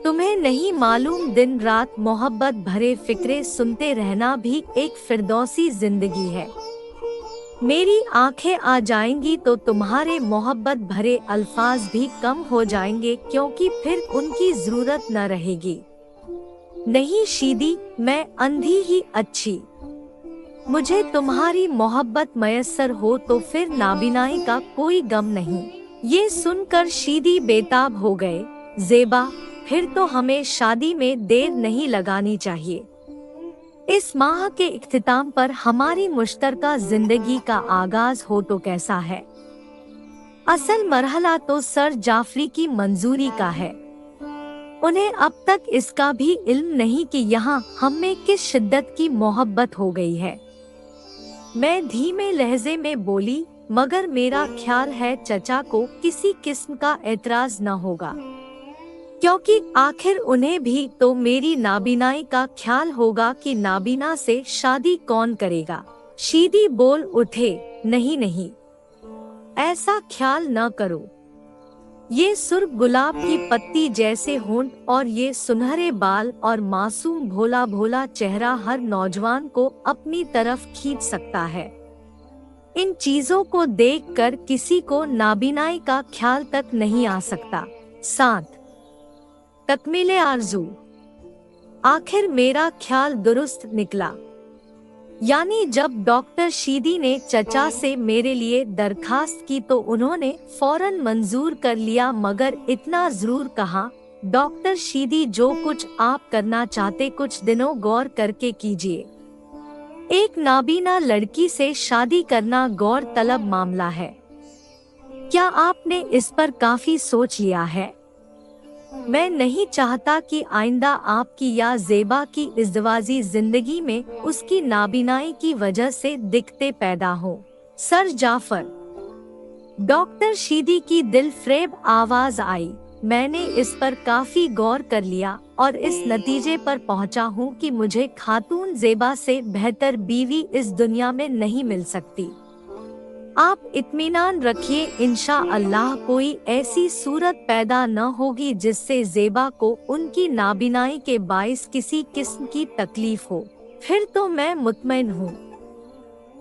तुम्हें नहीं मालूम दिन रात मोहब्बत भरे फिक्रे सुनते रहना भी एक फिरदौसी जिंदगी है। मेरी आंखें आ जाएंगी तो तुम्हारे मोहब्बत भरे अल्फाज भी कम हो जाएंगे क्योंकि फिर उनकी जरूरत न रहेगी। नहीं शीदी, मैं अंधी ही अच्छी। मुझे तुम्हारी मोहब्बत मयस्सर हो तो फिर नाबिनाई का कोई गम नहीं। ये सुनकर शीदी बेताब हो गए। ज़ेबा, फिर तो हमें शादी में देर नहीं लगानी चाहिए। इस माह के इख्तिताम पर हमारी मुश्तरका जिंदगी का आगाज हो तो कैसा है? असल मरहला तो सर जाफरी की मंजूरी का है। उन्हें अब तक इसका भी इल्म नहीं कि यहाँ हम में किस शिद्दत की मोहब्बत हो गई है। मैं धीमे लहजे में बोली, मगर मेरा ख्याल है चचा को किसी किस्म का एतराज न होगा, क्योंकि आखिर उन्हें भी तो मेरी नाबीनाई का ख्याल होगा कि नाबीना से शादी कौन करेगा। शीदी बोल उठे, नहीं नहीं, ऐसा ख्याल न करो। ये सुर्ख गुलाब की पत्ती जैसे होंठ और ये सुनहरे बाल और मासूम भोला भोला चेहरा हर नौजवान को अपनी तरफ खींच सकता है। इन चीजों को देखकर किसी को नाबीनाई का ख्याल तक नहीं आ सकता। 7 तकमीले आरज़ू। आखिर मेरा ख्याल दुरुस्त निकला। यानी जब डॉक्टर शीदी ने चचा से मेरे लिए दरखास्त की तो उन्होंने फौरन मंजूर कर लिया, मगर इतना जरूर कहा, डॉक्टर शीदी, जो कुछ आप करना चाहते कुछ दिनों गौर करके कीजिए। एक नाबीना लड़की से शादी करना गौर तलब मामला है। क्या आपने इस पर काफी सोच लिया है? मैं नहीं चाहता कि आइंदा आपकी या ज़ेबा की इज़्दवाजी जिंदगी में उसकी नाबीनाई की वजह से दिक्कतें पैदा हो। सर जाफर, डॉक्टर शीदी की दिल फ्रेब आवाज आई। मैंने इस पर काफी गौर कर लिया और इस नतीजे पर पहुंचा हूं कि मुझे खातून ज़ेबा से बेहतर बीवी इस दुनिया में नहीं मिल सकती। आप इत्मीनान रखिए, इंशाअल्लाह कोई ऐसी सूरत पैदा न होगी जिससे ज़ेबा को उनकी नाबीनाई के बाइस किसी किस्म की तकलीफ हो। फिर तो मैं मुतमईन हूँ,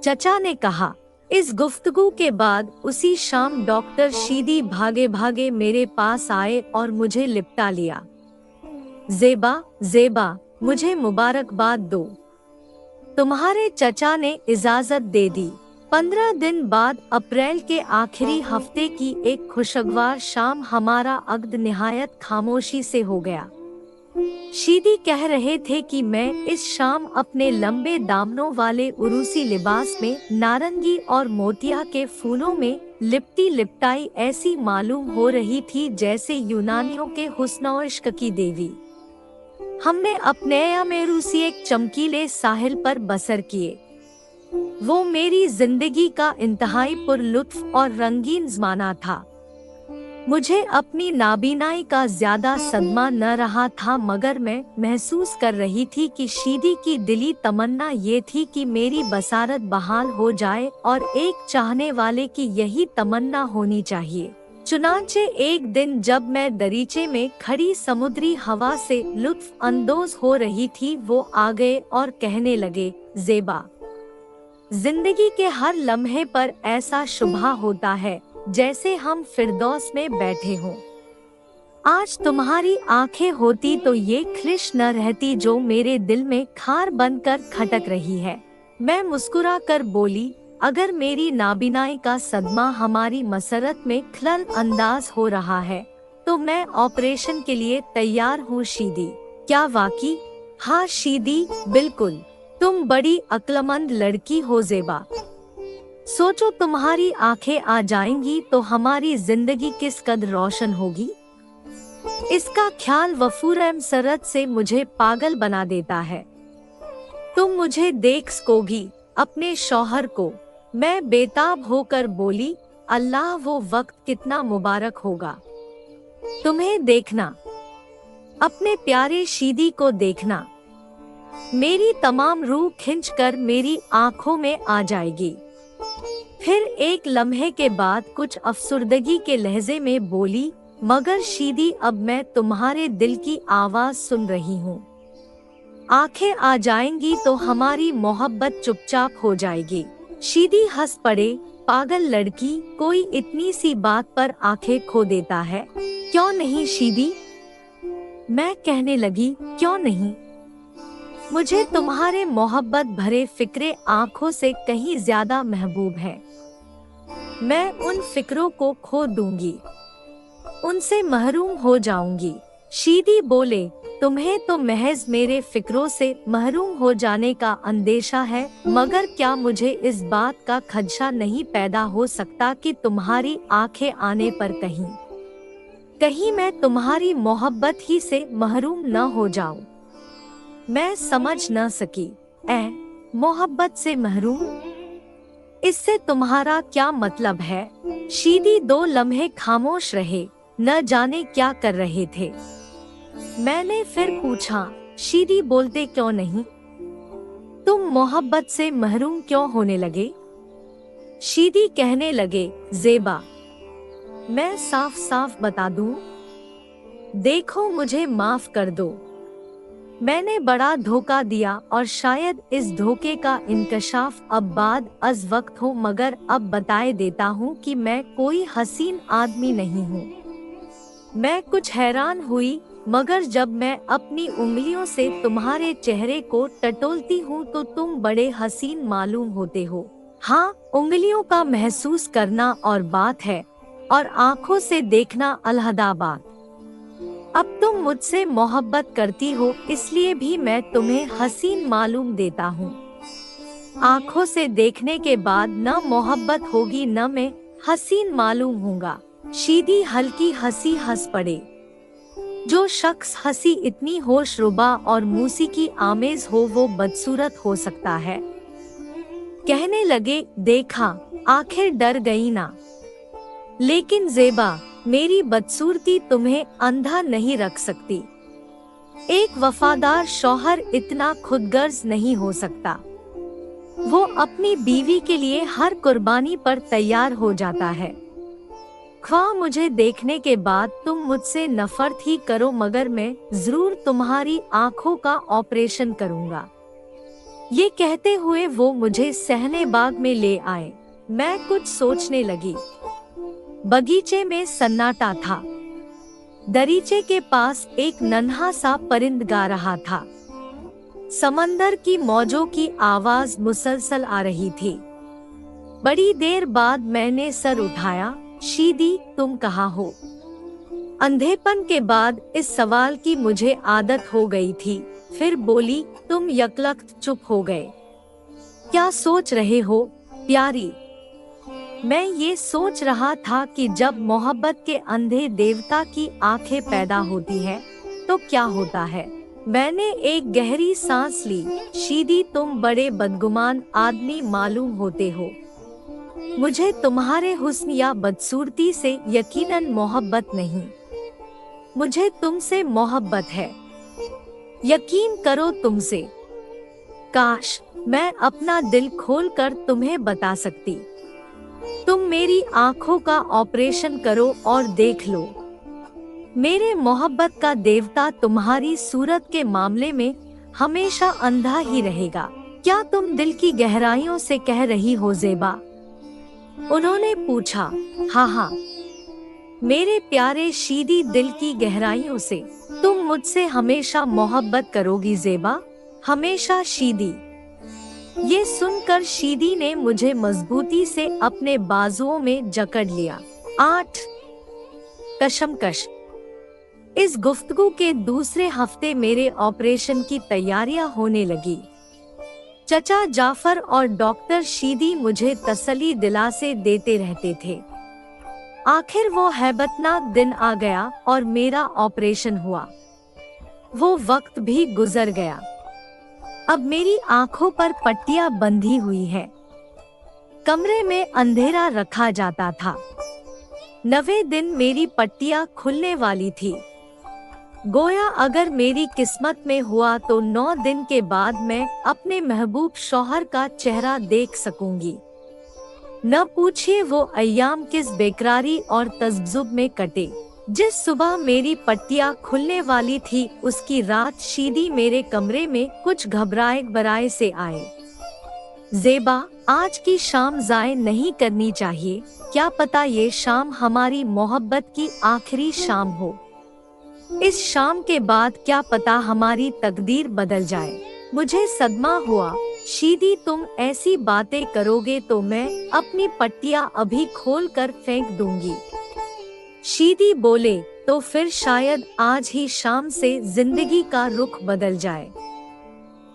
चचा ने कहा। इस गुफ्तगू के बाद उसी शाम डॉक्टर शीदी भागे भागे मेरे पास आए और मुझे लिपटा लिया। ज़ेबा, ज़ेबा, मुझे मुबारकबाद दो, तुम्हारे चचा ने इजाजत दे दी। 15 दिन बाद अप्रैल के आखिरी हफ्ते की एक खुशगवार शाम हमारा अक़्द निहायत खामोशी से हो गया। शीदी कह रहे थे कि मैं इस शाम अपने लंबे दामनों वाले उरूसी लिबास में नारंगी और मोतिया के फूलों में लिपटी लिपटाई ऐसी मालूम हो रही थी जैसे यूनानियों के हुस्न इश्क की देवी। हमने अपने अमेरूसी एक चमकीले साहिल पर बसर किए। वो मेरी जिंदगी का इंतहाई पुरलुत्फ और रंगीन ज़माना था। मुझे अपनी नाबीनाई का ज्यादा सदमा न रहा था, मगर मैं महसूस कर रही थी कि शीदी की दिली तमन्ना ये थी कि मेरी बसारत बहाल हो जाए और एक चाहने वाले की यही तमन्ना होनी चाहिए। चुनांचे एक दिन जब मैं दरीचे में खड़ी समुद्री हवा से लुत्फ अंदोज हो रही थी, वो आ गए और कहने लगे, ज़ेबा, जिंदगी के हर लम्हे पर ऐसा शुभा होता है जैसे हम फिरदौस में बैठे हों। आज तुम्हारी आंखें होती तो ये ख्लिश न रहती जो मेरे दिल में खार बनकर खटक रही है। मैं मुस्कुरा कर बोली, अगर मेरी नाबीनाई का सदमा हमारी मसरत में खलल अंदाज हो रहा है तो मैं ऑपरेशन के लिए तैयार हूँ शीदी। क्या वाकई? हाँ शीदी, बिल्कुल। तुम बड़ी अक्लमंद लड़की हो ज़ेबा। सोचो, तुम्हारी आंखें आ जाएंगी तो हमारी जिंदगी किस कदर रोशन होगी। इसका ख्याल वफूर सरत से मुझे पागल बना देता है। तुम मुझे देख सकोगी, अपने शौहर को? मैं बेताब होकर बोली, अल्लाह, वो वक्त कितना मुबारक होगा। तुम्हें देखना, अपने प्यारे शीदी को देखना, मेरी तमाम रूह खींचकर मेरी आंखों में आ जाएगी। फिर एक लम्हे के बाद कुछ अफसुर्दगी के लहजे में बोली, मगर शीदी अब मैं तुम्हारे दिल की आवाज सुन रही हूँ। आंखें आ जाएंगी तो हमारी मोहब्बत चुपचाप हो जाएगी। शीदी हंस पड़े, पागल लड़की, कोई इतनी सी बात पर आंखें खो देता है। क्यों नहीं शीदी, मैं कहने लगी, क्यों नहीं? मुझे तुम्हारे मोहब्बत भरे फिक्रे आंखों से कहीं ज्यादा महबूब है। मैं उन फिक्रों को खो दूंगी, उनसे महरूम हो जाऊंगी। शीदी बोले, तुम्हें तो महज मेरे फिक्रों से महरूम हो जाने का अंदेशा है, मगर क्या मुझे इस बात का खदशा नहीं पैदा हो सकता कि तुम्हारी आंखें आने पर कहीं मैं तुम्हारी मोहब्बत ही से महरूम न हो जाऊं? मैं समझ न सकी। मोहब्बत से महरूम, इससे तुम्हारा क्या मतलब है? शीदी 2 लम्हे खामोश रहे, न जाने क्या कर रहे थे। मैंने फिर पूछा, शीदी बोलते क्यों नहीं? तुम मोहब्बत से महरूम क्यों होने लगे? शीदी कहने लगे, ज़ेबा, मैं साफ साफ बता दूं, देखो मुझे माफ कर दो। मैंने बड़ा धोखा दिया और शायद इस धोखे का इंकशाफ अब बाद अज वक्त हो, मगर अब बताए देता हूँ कि मैं कोई हसीन आदमी नहीं हूँ। मैं कुछ हैरान हुई, मगर जब मैं अपनी उंगलियों से तुम्हारे चेहरे को टटोलती हूँ तो तुम बड़े हसीन मालूम होते हो। हाँ, उंगलियों का महसूस करना और बात है, और आंखों से देखना अलहदा बात। अब तुम मुझसे मोहब्बत करती हो, इसलिए भी मैं तुम्हें हसीन मालूम देता हूँ। आंखों से देखने के बाद न मोहब्बत होगी न मैं हसीन मालूम होऊंगा। शीदी हल्की हंसी हंस पड़े। जो शख्स हंसी इतनी होशरुबा और मूसीकी आमेज हो वो बदसूरत हो सकता है। कहने लगे, देखा, आखिर डर गई ना? लेकिन ज़ेबा, मेरी बदसूरती तुम्हें अंधा नहीं रख सकती। एक वफादार शौहर इतना खुदगर्ज नहीं हो सकता। वो अपनी बीवी के लिए हर कुर्बानी पर तैयार हो जाता है। ख्वाह मुझे देखने के बाद तुम मुझसे नफरत ही करो, मगर मैं जरूर तुम्हारी आंखों का ऑपरेशन करूंगा। ये कहते हुए वो मुझे सहने बाग में ले आए। मैं कुछ सोचने लगी। बगीचे में सन्नाटा था। दरीचे के पास एक नन्हा सा परिंद गा रहा था। समंदर की मौजों की आवाज मुसलसल आ रही थी। बड़ी देर बाद मैंने सर उठाया। शीदी, तुम कहाँ हो? अंधेपन के बाद इस सवाल की मुझे आदत हो गई थी। फिर बोली, तुम यकलख्त चुप हो गए। क्या सोच रहे हो प्यारी? मैं ये सोच रहा था कि जब मोहब्बत के अंधे देवता की आंखें पैदा होती है तो क्या होता है। मैंने एक गहरी सांस ली। शीदी, तुम बड़े बदगुमान आदमी मालूम होते हो। मुझे तुम्हारे हुस्न या बदसूरती से यकीनन मोहब्बत नहीं, मुझे तुमसे मोहब्बत है। यकीन करो तुमसे। काश मैं अपना दिल खोलकर तुम्हें बता सकती। तुम मेरी आंखों का ऑपरेशन करो और देख लो। मेरे मोहब्बत का देवता तुम्हारी सूरत के मामले में हमेशा अंधा ही रहेगा। क्या तुम दिल की गहराइयों से कह रही हो ज़ेबा? उन्होंने पूछा। हाँ, मेरे प्यारे शीदी, दिल की गहराइयों से। तुम मुझसे हमेशा मोहब्बत करोगी ज़ेबा? हमेशा शीदी। ये सुनकर शीदी ने मुझे मजबूती से अपने बाजुओं में जकड़ लिया। 8 कशमकश। इस गुफ्तगू के दूसरे हफ्ते मेरे ऑपरेशन की तैयारियां होने लगी। चचा जाफर और डॉक्टर शीदी मुझे तसल्ली दिलासे देते रहते थे। आखिर वो हैबतनाक दिन आ गया और मेरा ऑपरेशन हुआ। वो वक्त भी गुजर गया। अब मेरी आंखों पर पट्टियां बंधी हुई है। कमरे में अंधेरा रखा जाता था। 9वें दिन मेरी पट्टियां खुलने वाली थी। गोया अगर मेरी किस्मत में हुआ तो 9 दिन के बाद मैं अपने महबूब शौहर का चेहरा देख सकूंगी। न पूछिए वो अय्याम किस बेकरारी और तज़ब्ज़ुब में कटे। जिस सुबह मेरी पट्टियां खुलने वाली थी उसकी रात शीदी मेरे कमरे में कुछ घबराए बराए से आए। ज़ेबा, आज की शाम ज़ाय नहीं करनी चाहिए, क्या पता ये शाम हमारी मोहब्बत की आखिरी शाम हो। इस शाम के बाद क्या पता हमारी तकदीर बदल जाए। मुझे सदमा हुआ। शीदी, तुम ऐसी बातें करोगे तो मैं अपनी पट्टियां अभी खोल कर फेंक दूंगी। शीदी बोले, तो फिर शायद आज ही शाम से जिंदगी का रुख बदल जाए।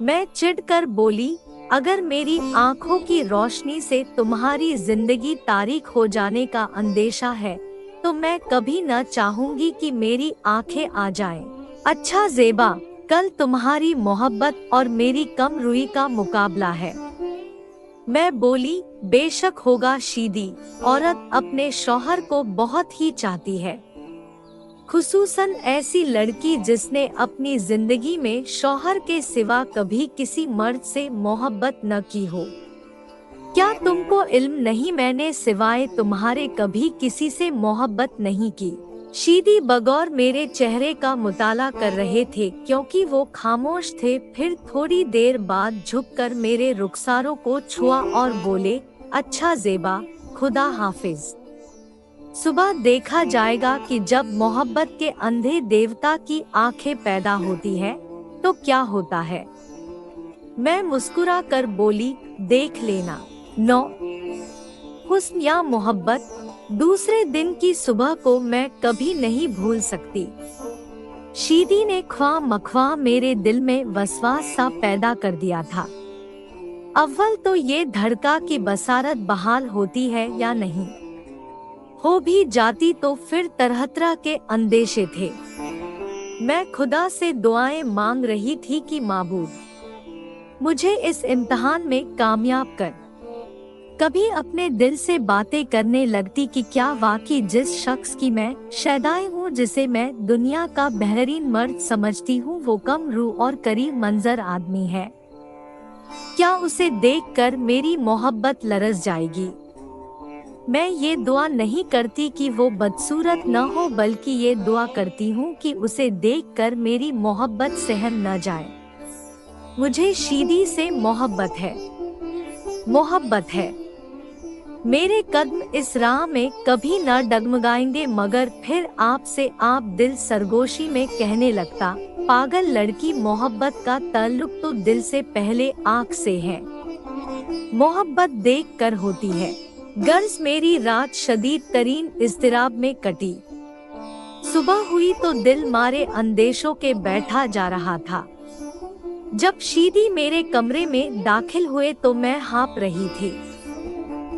मैं चिढ़कर बोली, अगर मेरी आंखों की रोशनी से तुम्हारी जिंदगी तारीक हो जाने का अंदेशा है तो मैं कभी न चाहूंगी कि मेरी आंखें आ जाएं। अच्छा ज़ेबा, कल तुम्हारी मोहब्बत और मेरी कम रुई का मुकाबला है। मैं बोली, बेशक होगा शीदी, औरत अपने शौहर को बहुत ही चाहती है, खुसूसन ऐसी लड़की जिसने अपनी जिंदगी में शौहर के सिवा कभी किसी मर्द से मोहब्बत न की हो। क्या तुमको इल्म नहीं, मैंने सिवाय तुम्हारे कभी किसी से मोहब्बत नहीं की। शीदी बगौर मेरे चेहरे का मुताला कर रहे थे क्योंकि वो खामोश थे। फिर थोड़ी देर बाद झुककर मेरे रुखसारों को छुआ और बोले, अच्छा ज़ेबा, खुदा हाफिज। सुबह देखा जाएगा कि जब मोहब्बत के अंधे देवता की आंखें पैदा होती है तो क्या होता है। मैं मुस्कुरा कर बोली, देख लेना। 9 हुस्न या मोहब्बत। दूसरे दिन की सुबह को मैं कभी नहीं भूल सकती। शीदी ने ख्वाह मख्वाह मेरे दिल में वसवास सा पैदा कर दिया था। अव्वल तो ये धड़का कि बसारत बहाल होती है या नहीं, हो भी जाती तो फिर तरह तरह के अंदेशे थे। मैं खुदा से दुआएं मांग रही थी कि माबूद, मुझे इस इम्तिहान में कामयाब कर। कभी अपने दिल से बातें करने लगती कि क्या वाकई जिस शख्स की मैं शैदाई हूँ, जिसे मैं दुनिया का बेहतरीन मर्द समझती हूँ, वो कम रूह और करीब मंजर आदमी है। क्या उसे देखकर मेरी मोहब्बत लरस जाएगी। मैं ये दुआ नहीं करती कि वो बदसूरत न हो, बल्कि ये दुआ करती हूँ कि उसे देखकर मेरी मोहब्बत सहम न जाए। मुझे शीदी से मोहब्बत है, मोहब्बत है। मेरे कदम इस राह में कभी न डगमगाएंगे, मगर फिर आपसे आप दिल सरगोशी में कहने लगता, पागल लड़की, मोहब्बत का ताल्लुक तो दिल से पहले आँख से है, मोहब्बत देख कर होती है। गर्ज मेरी रात शदीद तरीन इज़्तिराब में कटी। सुबह हुई तो दिल मारे अंदेशों के बैठा जा रहा था। जब शीदी मेरे कमरे में दाखिल हुए तो मैं हाँप रही थी।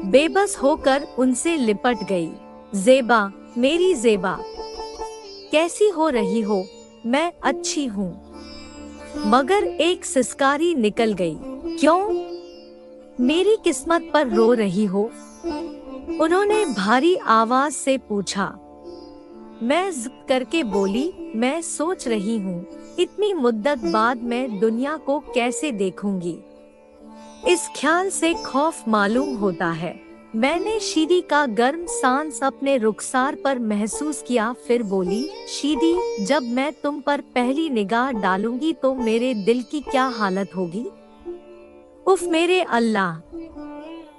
बेबस होकर उनसे लिपट गई। ज़ेबा, मेरी ज़ेबा, कैसी हो रही हो। मैं अच्छी हूँ, मगर एक सिसकारी निकल गई। क्यों, मेरी किस्मत पर रो रही हो। उन्होंने भारी आवाज से पूछा। मैं ज़िद करके बोली, मैं सोच रही हूँ इतनी मुद्दत बाद मैं दुनिया को कैसे देखूंगी। इस ख्याल से खौफ मालूम होता है। मैंने शीदी का गर्म सांस अपने रुखसार पर महसूस किया। फिर बोली, शीदी, जब मैं तुम पर पहली निगाह डालूंगी तो मेरे दिल की क्या हालत होगी। उफ मेरे अल्लाह।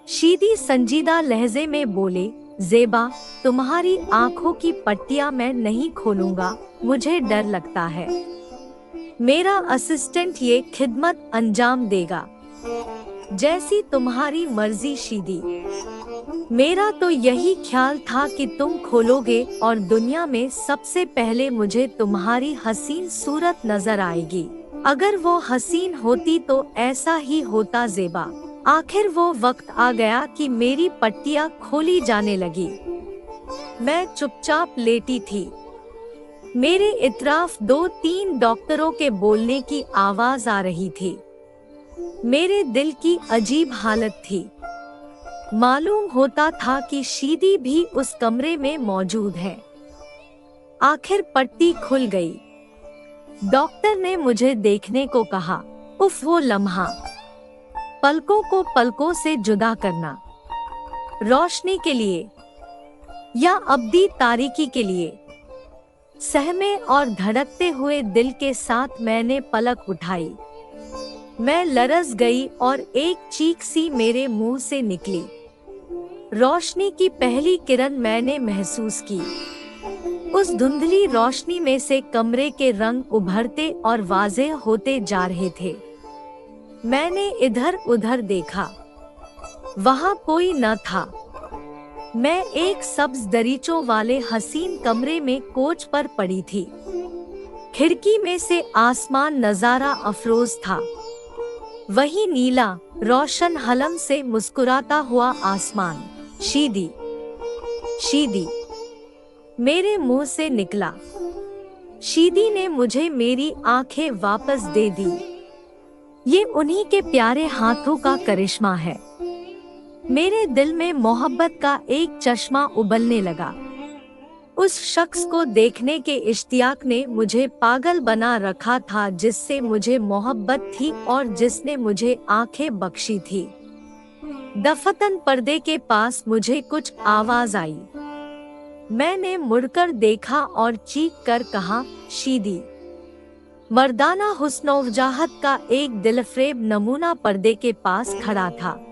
शीदी संजीदा लहजे में बोले, ज़ेबा, तुम्हारी आंखों की पट्टियां मैं नहीं खोलूंगा, मुझे डर लगता है। मेरा असिस्टेंट ये खिदमत अंजाम देगा। जैसी तुम्हारी मर्जी शीदी। मेरा तो यही ख्याल था कि तुम खोलोगे और दुनिया में सबसे पहले मुझे तुम्हारी हसीन सूरत नजर आएगी। अगर वो हसीन होती तो ऐसा ही होता ज़ेबा। आखिर वो वक्त आ गया कि मेरी पट्टियां खोली जाने लगी। मैं चुपचाप लेटी थी। मेरे इतराफ 2-3 डॉक्टरों के बोलने की आवाज आ रही थी। मेरे दिल की अजीब हालत थी। मालूम होता था कि शीदी भी उस कमरे में मौजूद है। आखिर पट्टी खुल गई। डॉक्टर ने मुझे देखने को कहा। उफ, वो लम्हा, पलकों को पलकों से जुदा करना, रोशनी के लिए या अब्दी तारीकी के लिए। सहमे और धड़कते हुए दिल के साथ मैंने पलक उठाई। मैं लरज गई और एक चीख सी मेरे मुंह से निकली। रोशनी की पहली किरण मैंने महसूस की। उस धुंधली रोशनी में से कमरे के रंग उभरते और वाज़ेह होते जा रहे थे। मैंने इधर उधर देखा, वहां कोई न था। मैं एक सब्ज दरीचों वाले हसीन कमरे में कोच पर पड़ी थी। खिड़की में से आसमान नजारा अफरोज था। वही नीला रोशन हलम से मुस्कुराता हुआ आसमान। शीदी, शीदी मेरे मुंह से निकला। शीदी ने मुझे मेरी आंखें वापस दे दी। ये उन्हीं के प्यारे हाथों का करिश्मा है। मेरे दिल में मोहब्बत का एक चश्मा उबलने लगा। उस शख्स को देखने के इश्तियाक ने मुझे पागल बना रखा था, जिससे मुझे मोहब्बत थी और जिसने मुझे आंखें बख्शी थी। दफतन पर्दे के पास मुझे कुछ आवाज आई। मैंने मुड़कर देखा और चीख कर कहा, शीदी। मर्दाना हुस्न-ओ-वजाहत का एक दिलफरेब नमूना पर्दे के पास खड़ा था।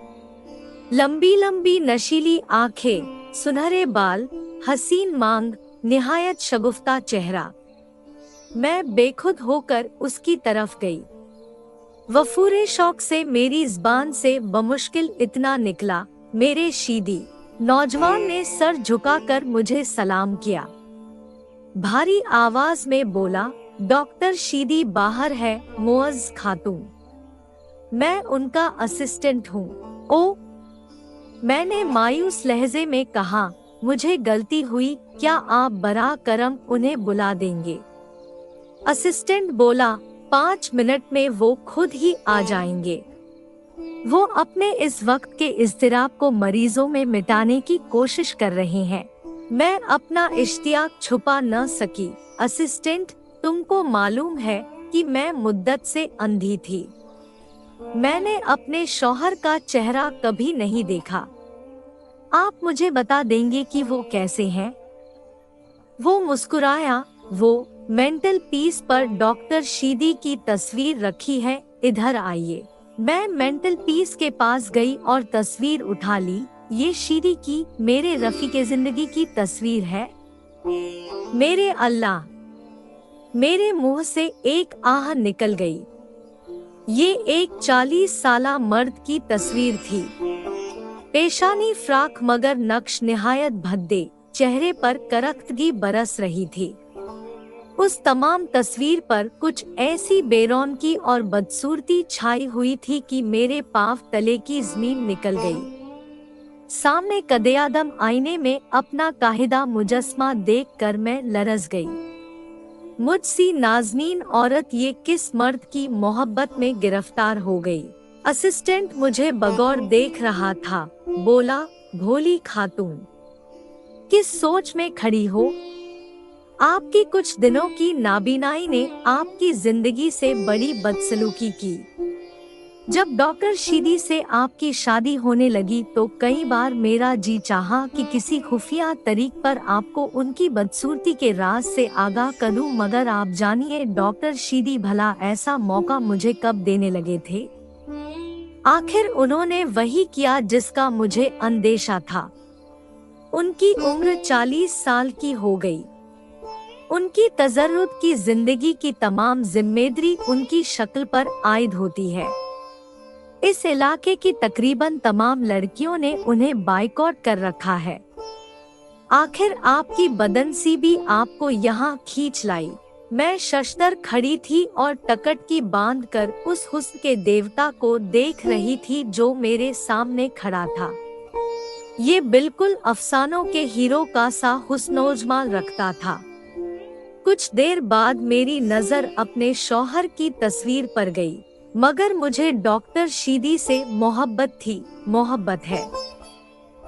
लंबी लंबी नशीली आंखें, सुनहरे बाल, हसीन मांग, निहायत शगुफ्ता चेहरा। मैं बेखुद होकर उसकी तरफ गई। वफूरे शौक से मेरी ज़बान से बमुश्किल इतना निकला, मेरे शीदी। नौजवान ने सर झुकाकर मुझे सलाम किया। भारी आवाज में बोला, डॉक्टर शीदी बाहर है, मुअज़्ज़ खातून। मैं उनका असिस्टेंट हूँ। ओ, मैंने मायूस लहजे में कहा, मुझे गलती हुई, क्या आप बरा करम उन्हें बुला देंगे? असिस्टेंट बोला, 5 मिनट में वो खुद ही आ जाएंगे। वो अपने इस वक्त के इज़्तिराब को मरीजों में मिटाने की कोशिश कर रहे हैं। मैं अपना इश्तियाक छुपा न सकी। असिस्टेंट, तुमको मालूम है कि मैं मुद्दत से अंधी थी। मैंने अपने शौहर का चेहरा कभी नहीं देखा। आप मुझे बता देंगे कि वो कैसे हैं? वो मुस्कुराया। वो मेंटल पीस पर डॉक्टर शीदी की तस्वीर रखी है, इधर आइए। मैं मेंटल पीस के पास गई और तस्वीर उठा ली। ये शीदी की, मेरे रफीके जिंदगी की तस्वीर है। मेरे अल्लाह, मेरे मुंह से एक आह निकल गई। ये एक 40 साला मर्द की तस्वीर थी। पेशानी फ्राक मगर नक्श निहायत भद्दे, चेहरे पर करख्तगी बरस रही थी। उस तमाम तस्वीर पर कुछ ऐसी बेरौनकी और बदसूरती छाई हुई थी कि मेरे पांव तले की जमीन निकल गई। सामने कदे-आदम आईने में अपना काहिदा मुजस्मा देखकर मैं लरज गई। मुझसी नाज़नीन औरत ये किस मर्द की मोहब्बत में गिरफ्तार हो गई? असिस्टेंट मुझे बगौर देख रहा था। बोला, भोली खातून, किस सोच में खड़ी हो? आपकी कुछ दिनों की नाबीनाई ने आपकी जिंदगी से बड़ी बदसलूकी की। जब डॉक्टर शीदी से आपकी शादी होने लगी तो कई बार मेरा जी चाहा कि किसी खुफिया तरीक पर आपको उनकी बदसूरती के राज से आगाह करूं, मगर आप जानिए डॉक्टर शीदी भला ऐसा मौका मुझे कब देने लगे थे? आखिर उन्होंने वही किया जिसका मुझे अंदेशा था। उनकी उम्र 40 साल की हो गई। उनकी तजर्रुद की जिंदगी की तमाम जिम्मेदारी उनकी शक्ल पर आयद होती है। इस इलाके की तकरीबन तमाम लड़कियों ने उन्हें बाइकॉट कर रखा है। आखिर आपकी बदनसीबी आपको यहाँ खींच लाई। मैं शशदर खड़ी थी और टकट की बांध कर उस हुस्न के देवता को देख रही थी जो मेरे सामने खड़ा था। ये बिल्कुल अफसानों के हीरो का सा हुस्न-ओ-जमाल रखता था। कुछ देर बाद मेरी नजर अपने शौहर की तस्वीर पर गई, मगर मुझे डॉक्टर शीदी से मोहब्बत थी, मोहब्बत है।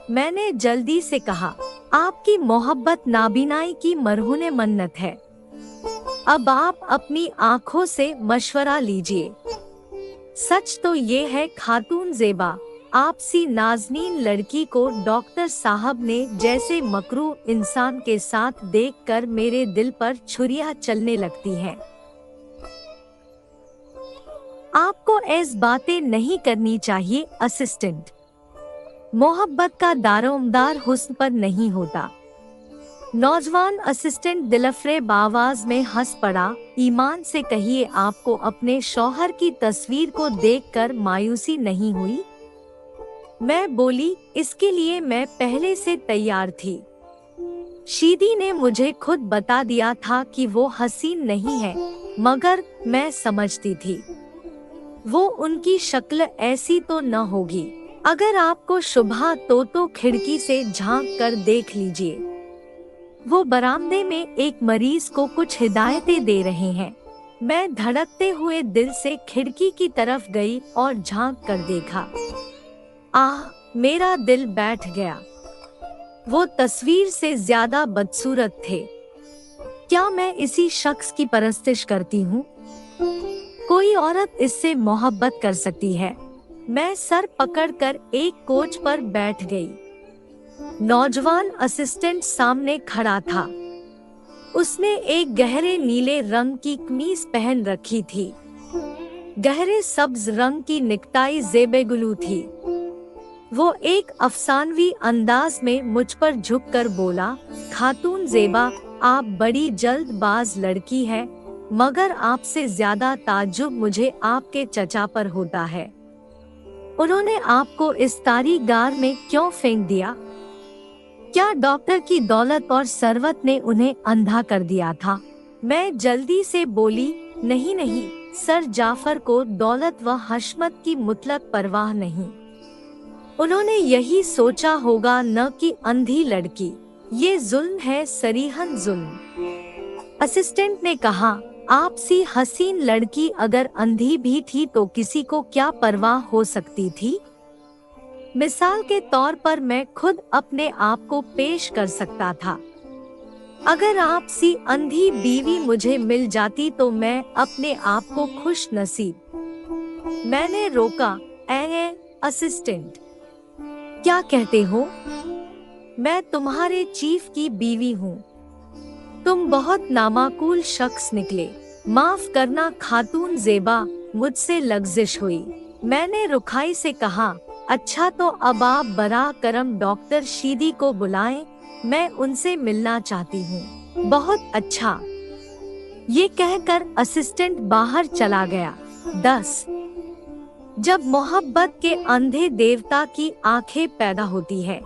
मैंने जल्दी से कहा, आपकी मोहब्बत नाबीनाई की मरहूने मन्नत है। अब आप अपनी आँखों से मशवरा लीजिए। सच तो ये है खातून ज़ेबा, आपसी नाज़नीन लड़की को डॉक्टर साहब ने जैसे मकरूह इंसान के साथ देखकर मेरे दिल पर छुरियां चलने लगती हैं। आपको ऐसी बातें नहीं करनी चाहिए असिस्टेंट। मोहब्बत का दारोमदार हुस्न पर नहीं होता। नौजवान असिस्टेंट दिलफरेब आवाज में हंस पड़ा। ईमान से कहिए, आपको अपने शौहर की तस्वीर को देखकर मायूसी नहीं हुई? मैं बोली, इसके लिए मैं पहले से तैयार थी। शीदी ने मुझे खुद बता दिया था कि वो हसीन नहीं है, मगर मैं समझती थी वो उनकी शक्ल ऐसी तो न होगी। अगर आपको शुभा तो खिड़की से झांक कर देख लीजिए। वो बरामदे में एक मरीज को कुछ हिदायतें दे रहे हैं। मैं धड़कते हुए दिल से खिड़की की तरफ गई और झांक कर देखा। आह, मेरा दिल बैठ गया। वो तस्वीर से ज्यादा बदसूरत थे। क्या मैं इसी शख्स की परस्तिश करती हूँ? कोई औरत इससे मोहब्बत कर सकती है? मैं सर पकड़कर एक कोच पर बैठ गई। नौजवान असिस्टेंट सामने खड़ा था। उसने एक गहरे नीले रंग की कमीज पहन रखी थी। गहरे सब्ज रंग की निकटाई ज़ेबेगुलू थी। वो एक अफसानवी अंदाज में मुझ पर झुककर बोला, खातून ज़ेबा, आप बड़ी जल्दबाज लड़की है, मगर आपसे ज्यादा ताज्जुब मुझे आपके चचा पर होता है। उन्होंने आपको इस तारीख गार में क्यों फेंक दिया? क्या डॉक्टर की दौलत और सरवत ने उन्हें अंधा कर दिया था? मैं जल्दी से बोली, नहीं नहीं, सर जाफर को दौलत व हशमत की मुतलक परवाह नहीं। उन्होंने यही सोचा होगा न कि अंधी लड़की, ये जुल्म है, सरीहन जुल्म। असिस्टेंट ने कहा, आपसी हसीन लड़की अगर अंधी भी थी तो किसी को क्या परवाह हो सकती थी? मिसाल के तौर पर मैं खुद अपने आप को पेश कर सकता था। अगर आपसी अंधी बीवी मुझे मिल जाती तो मैं अपने आप को खुश नसीब। मैंने रोका, असिस्टेंट, क्या कहते हो? मैं तुम्हारे चीफ की बीवी हूँ। तुम बहुत नामाकूल शख्स निकले। माफ करना खातून ज़ेबा, मुझसे लग़्ज़िश हुई। मैंने रुखाई से कहा, अच्छा तो अब आप बरा करम डॉक्टर शीदी को बुलाएं, मैं उनसे मिलना चाहती हूँ। बहुत अच्छा। ये कहकर असिस्टेंट बाहर चला गया। 10 जब मोहब्बत के अंधे देवता की आंखें पैदा होती है।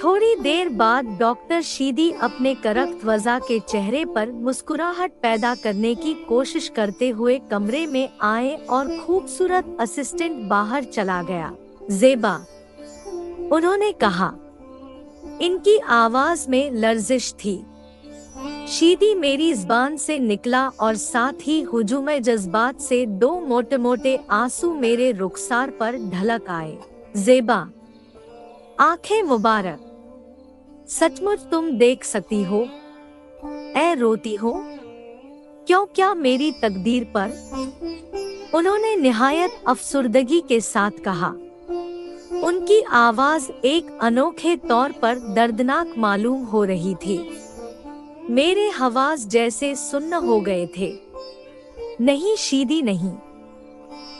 थोड़ी देर बाद डॉक्टर शीदी अपने करख्त वज़ा के चेहरे पर मुस्कुराहट पैदा करने की कोशिश करते हुए कमरे में आए और खूबसूरत असिस्टेंट बाहर चला गया। ज़ेबा, उन्होंने कहा। इनकी आवाज में लर्जिश थी। शीदी मेरी ज़बान से निकला और साथ ही हुजूम जज्बात से 2 मोटे मोटे आंसू मेरे रुखसार पर ढलक आए। ज़ेबा, आंखें मुबारक, सचमुच तुम देख सकती हो? रोती हो क्यों? क्या मेरी तकदीर पर? उन्होंने निहायत अफसुर्दगी के साथ कहा। उनकी आवाज एक अनोखे तौर पर दर्दनाक मालूम हो रही थी। मेरे हवास जैसे सुन्न हो गए थे। नहीं शीदी, नहीं।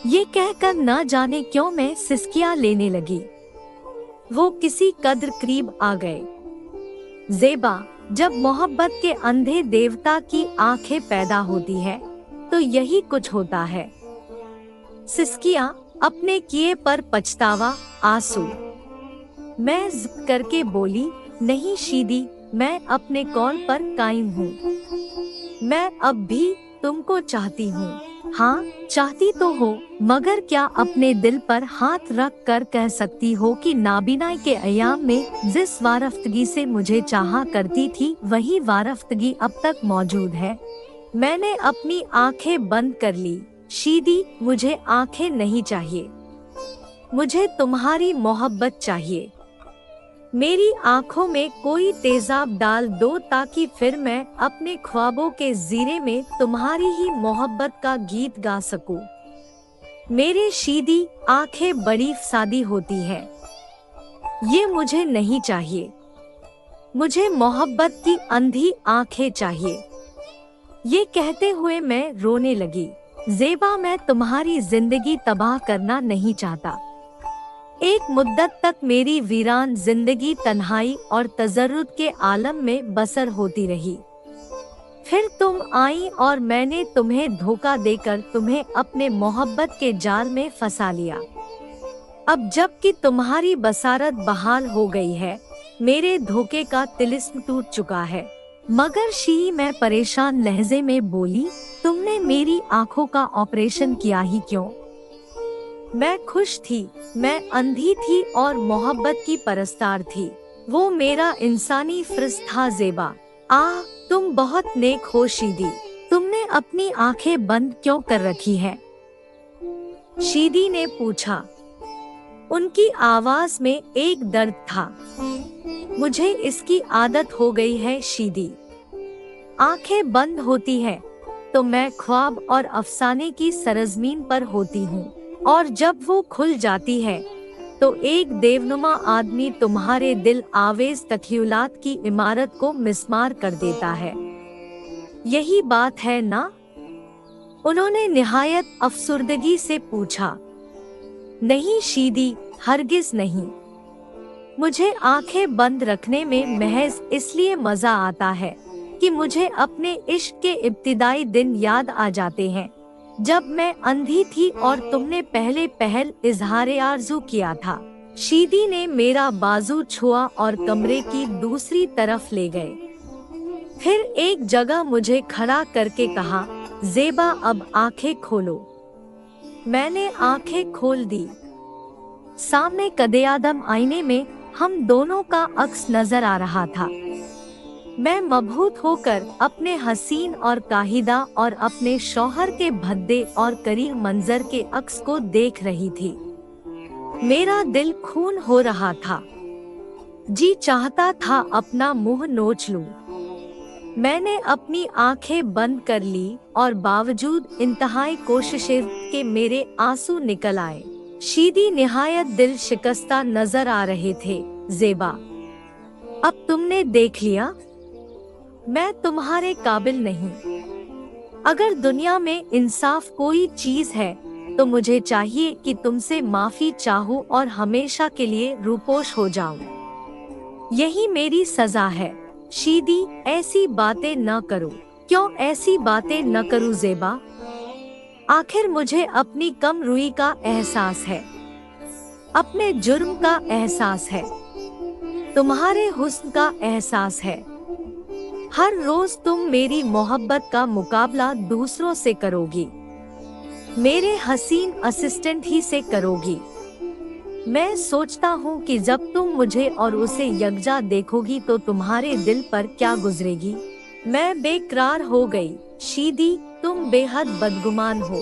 ये कहकर न जाने क्यों मैं सिसकियां लेने लगी। वो किसी कदर करीब आ गए। ज़ेबा, जब मोहब्बत के अंधे देवता की आंखें पैदा होती है तो यही कुछ होता है। सिसकियां, अपने किए पर पछतावा, आंसू। मैं ज़िद करके बोली, नहीं शीदी, मैं अपने कौल पर कायम हूँ। मैं अब भी तुमको चाहती हूँ। हाँ, चाहती तो हो, मगर क्या अपने दिल पर हाथ रख कर कह सकती हो कि नाबीनाई के अयाम में जिस वारफ्तगी से मुझे चाहा करती थी वही वारफ्तगी अब तक मौजूद है? मैंने अपनी आंखें बंद कर ली। शीदी, मुझे आंखें नहीं चाहिए, मुझे तुम्हारी मोहब्बत चाहिए। मेरी आंखों में कोई तेजाब डाल दो ताकि फिर मैं अपने ख्वाबों के जीरे में तुम्हारी ही मोहब्बत का गीत गा सकूं। मेरे शीदी, आंखें बड़ी सादी होती है, ये मुझे नहीं चाहिए। मुझे मोहब्बत की अंधी आंखें चाहिए। ये कहते हुए मैं रोने लगी। ज़ेबा, मैं तुम्हारी जिंदगी तबाह करना नहीं चाहता। एक मुद्दत तक मेरी वीरान जिंदगी तन्हाई और तजर्रुद के आलम में बसर होती रही। फिर तुम आई और मैंने तुम्हें धोखा देकर तुम्हें अपने मोहब्बत के जाल में फंसा लिया। अब जबकि तुम्हारी बसारत बहाल हो गई है, मेरे धोखे का तिलिस्म टूट चुका है। मगर शी, मैं परेशान लहजे में बोली, तुमने मेरी आंखों का ऑपरेशन किया ही क्यों? मैं खुश थी, मैं अंधी थी और मोहब्बत की परस्तार थी। वो मेरा इंसानी फ्रिज था। ज़ेबा, आह, तुम बहुत नेक हो शीदी। तुमने अपनी आंखें बंद क्यों कर रखी हैं? शीदी ने पूछा। उनकी आवाज में एक दर्द था। मुझे इसकी आदत हो गई है शीदी। आंखें बंद होती है तो मैं ख्वाब और अफसाने की सरजमीन पर होती हूँ, और जब वो खुल जाती है तो एक देवनुमा आदमी तुम्हारे दिल आवेज तखियुलात की इमारत को मिस्मार कर देता है। यही बात है ना? उन्होंने निहायत अफसुर्दगी से पूछा। नहीं शीदी, हरगिज नहीं। मुझे आंखें बंद रखने में महज इसलिए मजा आता है कि मुझे अपने इश्क के इब्तिदाई दिन याद आ जाते हैं, जब मैं अंधी थी और तुमने पहले पहल इजहारे आरज़ू किया था। शीदी ने मेरा बाजू छुआ और कमरे की दूसरी तरफ ले गए। फिर एक जगह मुझे खड़ा करके कहा, ज़ेबा, अब आंखें खोलो। मैंने आंखें खोल दी। सामने कदे-आदम आईने में हम दोनों का अक्स नजर आ रहा था। मैं मबहूत होकर अपने हसीन और काहिदा और अपने शौहर के भद्दे और करीब मंजर के अक्स को देख रही थी। मेरा दिल खून हो रहा था। जी चाहता था अपना मुंह नोच लूं। मैंने अपनी आंखें बंद कर ली और बावजूद इंतहाई कोशिशें के मेरे आंसू निकल आए। शीदी निहायत दिल शिकस्ता नजर आ रहे थे। ज़ेबा, अब तुमने देख लिया, मैं तुम्हारे काबिल नहीं। अगर दुनिया में इंसाफ कोई चीज है तो मुझे चाहिए कि तुमसे माफी चाहूं और हमेशा के लिए रूपोश हो जाऊं। यही मेरी सजा है। शीदी, ऐसी बातें न करो। क्यों ऐसी बातें न करूं ज़ेबा? आखिर मुझे अपनी कम रुई का एहसास है, अपने जुर्म का एहसास है, तुम्हारे हुस्न का एहसास है। हर रोज तुम मेरी मोहब्बत का मुकाबला दूसरों से करोगी, मेरे हसीन असिस्टेंट ही से करोगी। मैं सोचता हूँ कि जब तुम मुझे और उसे यकजा देखोगी तो तुम्हारे दिल पर क्या गुजरेगी। मैं बेकरार हो गई। शीदी, तुम बेहद बदगुमान हो।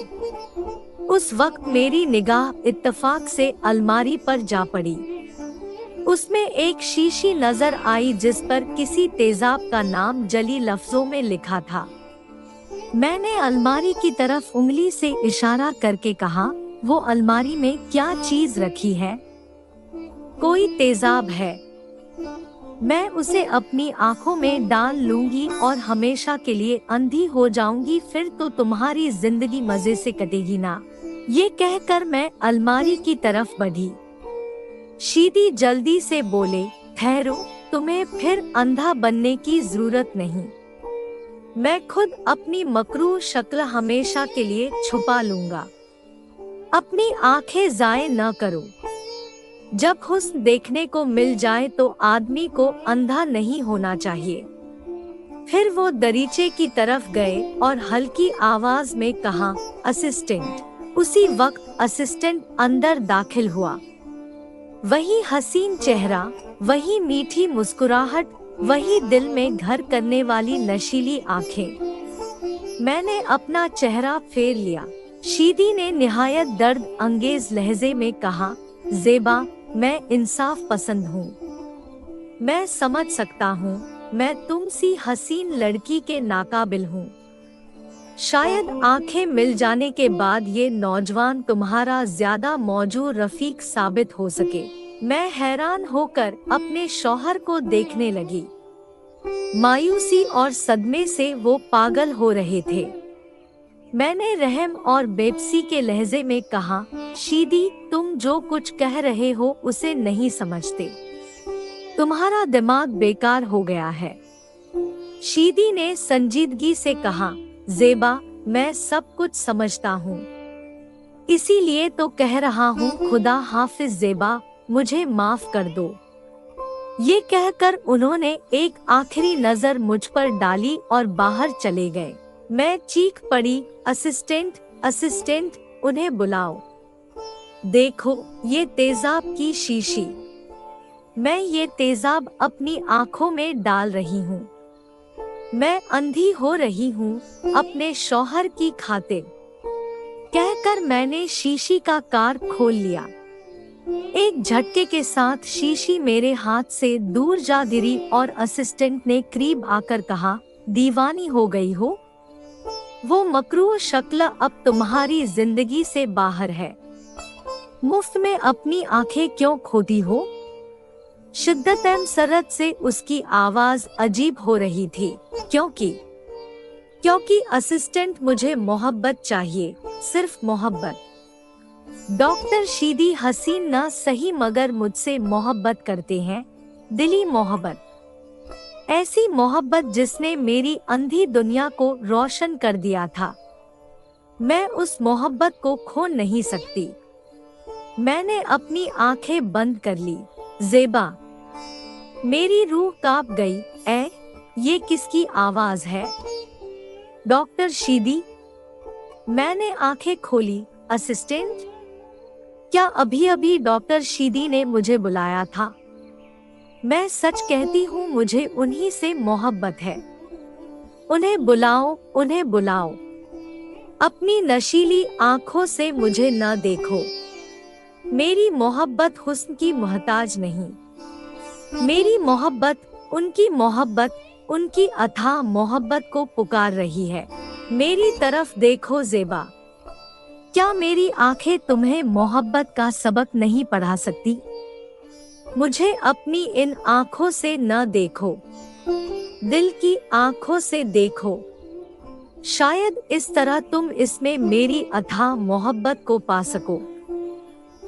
उस वक्त मेरी निगाह इत्तफाक से अलमारी पर जा पड़ी। उसमें एक शीशी नजर आई जिस पर किसी तेजाब का नाम जली लफ्जों में लिखा था। मैंने अलमारी की तरफ उंगली से इशारा करके कहा, वो अलमारी में क्या चीज रखी है? कोई तेजाब है। मैं उसे अपनी आंखों में डाल लूंगी और हमेशा के लिए अंधी हो जाऊंगी, फिर तो तुम्हारी जिंदगी मजे से कटेगी ना। ये कहकर मैं अलमारी की तरफ बढ़ी। शीदी जल्दी से बोले, ठहरो, तुम्हें फिर अंधा बनने की जरूरत नहीं। मैं खुद अपनी मकरूह शक्ल हमेशा के लिए छुपा लूंगा। अपनी आंखें जाए न करो। जब हुस्न देखने को मिल जाए तो आदमी को अंधा नहीं होना चाहिए। फिर वो दरीचे की तरफ गए और हल्की आवाज में कहा, असिस्टेंट। उसी वक्त असिस्टेंट अंदर दाखिल हुआ। वही हसीन चेहरा, वही मीठी मुस्कुराहट, वही दिल में घर करने वाली नशीली आंखें। मैंने अपना चेहरा फेर लिया। शीदी ने निहायत दर्द अंगेज लहजे में कहा, ज़ेबा, मैं इंसाफ पसंद हूँ। मैं समझ सकता हूँ, मैं तुम सी हसीन लड़की के नाकाबिल हूँ। शायद आंखें मिल जाने के बाद ये नौजवान तुम्हारा ज्यादा मौजू रफीक साबित हो सके। मैं हैरान होकर अपने शौहर को देखने लगी। मायूसी और सदमे से वो पागल हो रहे थे। मैंने रहम और बेबसी के लहजे में कहा, शीदी, तुम जो कुछ कह रहे हो उसे नहीं समझते। तुम्हारा दिमाग बेकार हो गया है। शीदी ने संजीदगी से कहा, ज़ेबा, मैं सब कुछ समझता हूँ, इसीलिए तो कह रहा हूँ, खुदा हाफिज ज़ेबा, मुझे माफ कर दो। ये कहकर उन्होंने एक आखिरी नजर मुझ पर डाली और बाहर चले गए। मैं चीख पड़ी, असिस्टेंट, असिस्टेंट, उन्हें बुलाओ। देखो, ये तेजाब की शीशी। मैं ये तेजाब अपनी आंखों में डाल रही हूँ। मैं अंधी हो रही हूँ अपने शौहर की खातिर। कहकर मैंने शीशी का कार खोल लिया। एक झटके के साथ शीशी मेरे हाथ से दूर जा गिरी और असिस्टेंट ने करीब आकर कहा, दीवानी हो गई हो? वो मकरूह शक्ल अब तुम्हारी जिंदगी से बाहर है। मुफ्त में अपनी आंखें क्यों खोती हो? शिद्दतन सरत से उसकी आवाज अजीब हो रही थी। क्योंकि असिस्टेंट, मुझे मोहब्बत चाहिए, सिर्फ मोहब्बत। डॉक्टर शीदी हसीन ना सही मगर मुझसे मोहब्बत करते हैं, दिली मोहब्बत। ऐसी मोहब्बत जिसने मेरी अंधी दुनिया को रोशन कर दिया था। मैं उस मोहब्बत को खो नहीं सकती। मैंने अपनी आंखें बंद कर ली। ज़ेबा, मेरी रूह कांप गई। ये किसकी आवाज है? डॉक्टर शीदी। मैंने आंखें खोली। असिस्टेंट? क्या अभी अभी डॉक्टर शीदी ने मुझे बुलाया था? मैं सच कहती हूँ, मुझे उन्हीं से मोहब्बत है। उन्हें बुलाओ, उन्हें बुलाओ। अपनी नशीली आंखों से मुझे न देखो। मेरी मोहब्बत हुस्न की मोहताज नहीं। मेरी मोहब्बत, उनकी अथाह मोहब्बत को पुकार रही है। मेरी तरफ देखो ज़ेबा। क्या मेरी आंखें तुम्हें मोहब्बत का सबक नहीं पढ़ा सकती? मुझे अपनी इन आंखों से न देखो, दिल की आंखों से देखो। शायद इस तरह तुम इसमें मेरी अथाह मोहब्बत को पा सको।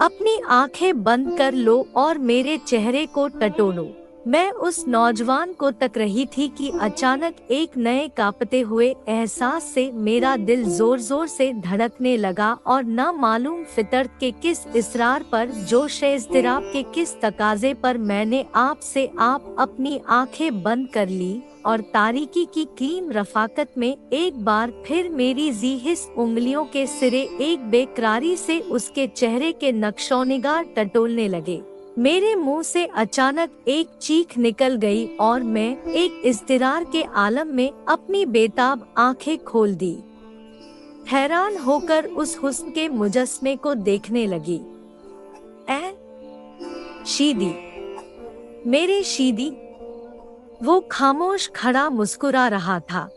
अपनी आंखें बंद कर लो और मेरे चेहरे को टटोलो। मैं उस नौजवान को तक रही थी कि अचानक एक नए कांपते हुए एहसास से मेरा दिल जोर जोर से धड़कने लगा और न मालूम फितरत के किस इसरार पर, जोश इज़्तिराब के किस तकाजे पर मैंने आप अपनी आंखें बंद कर ली और तारीकी की कीम रफाकत में एक बार फिर मेरी ज़ीहिस उंगलियों के सिरे एक बेकरारी से उसके चेहरे के नक्शोनिगार टटोलने लगे। मेरे मुंह से अचानक एक चीख निकल गई और मैं एक इज़्तिरार के आलम में अपनी बेताब आंखें खोल दी। हैरान होकर उस हुस्न के मुजस्मे को देखने लगी। शीदी, मेरे शीदी। वो खामोश खड़ा मुस्कुरा रहा था।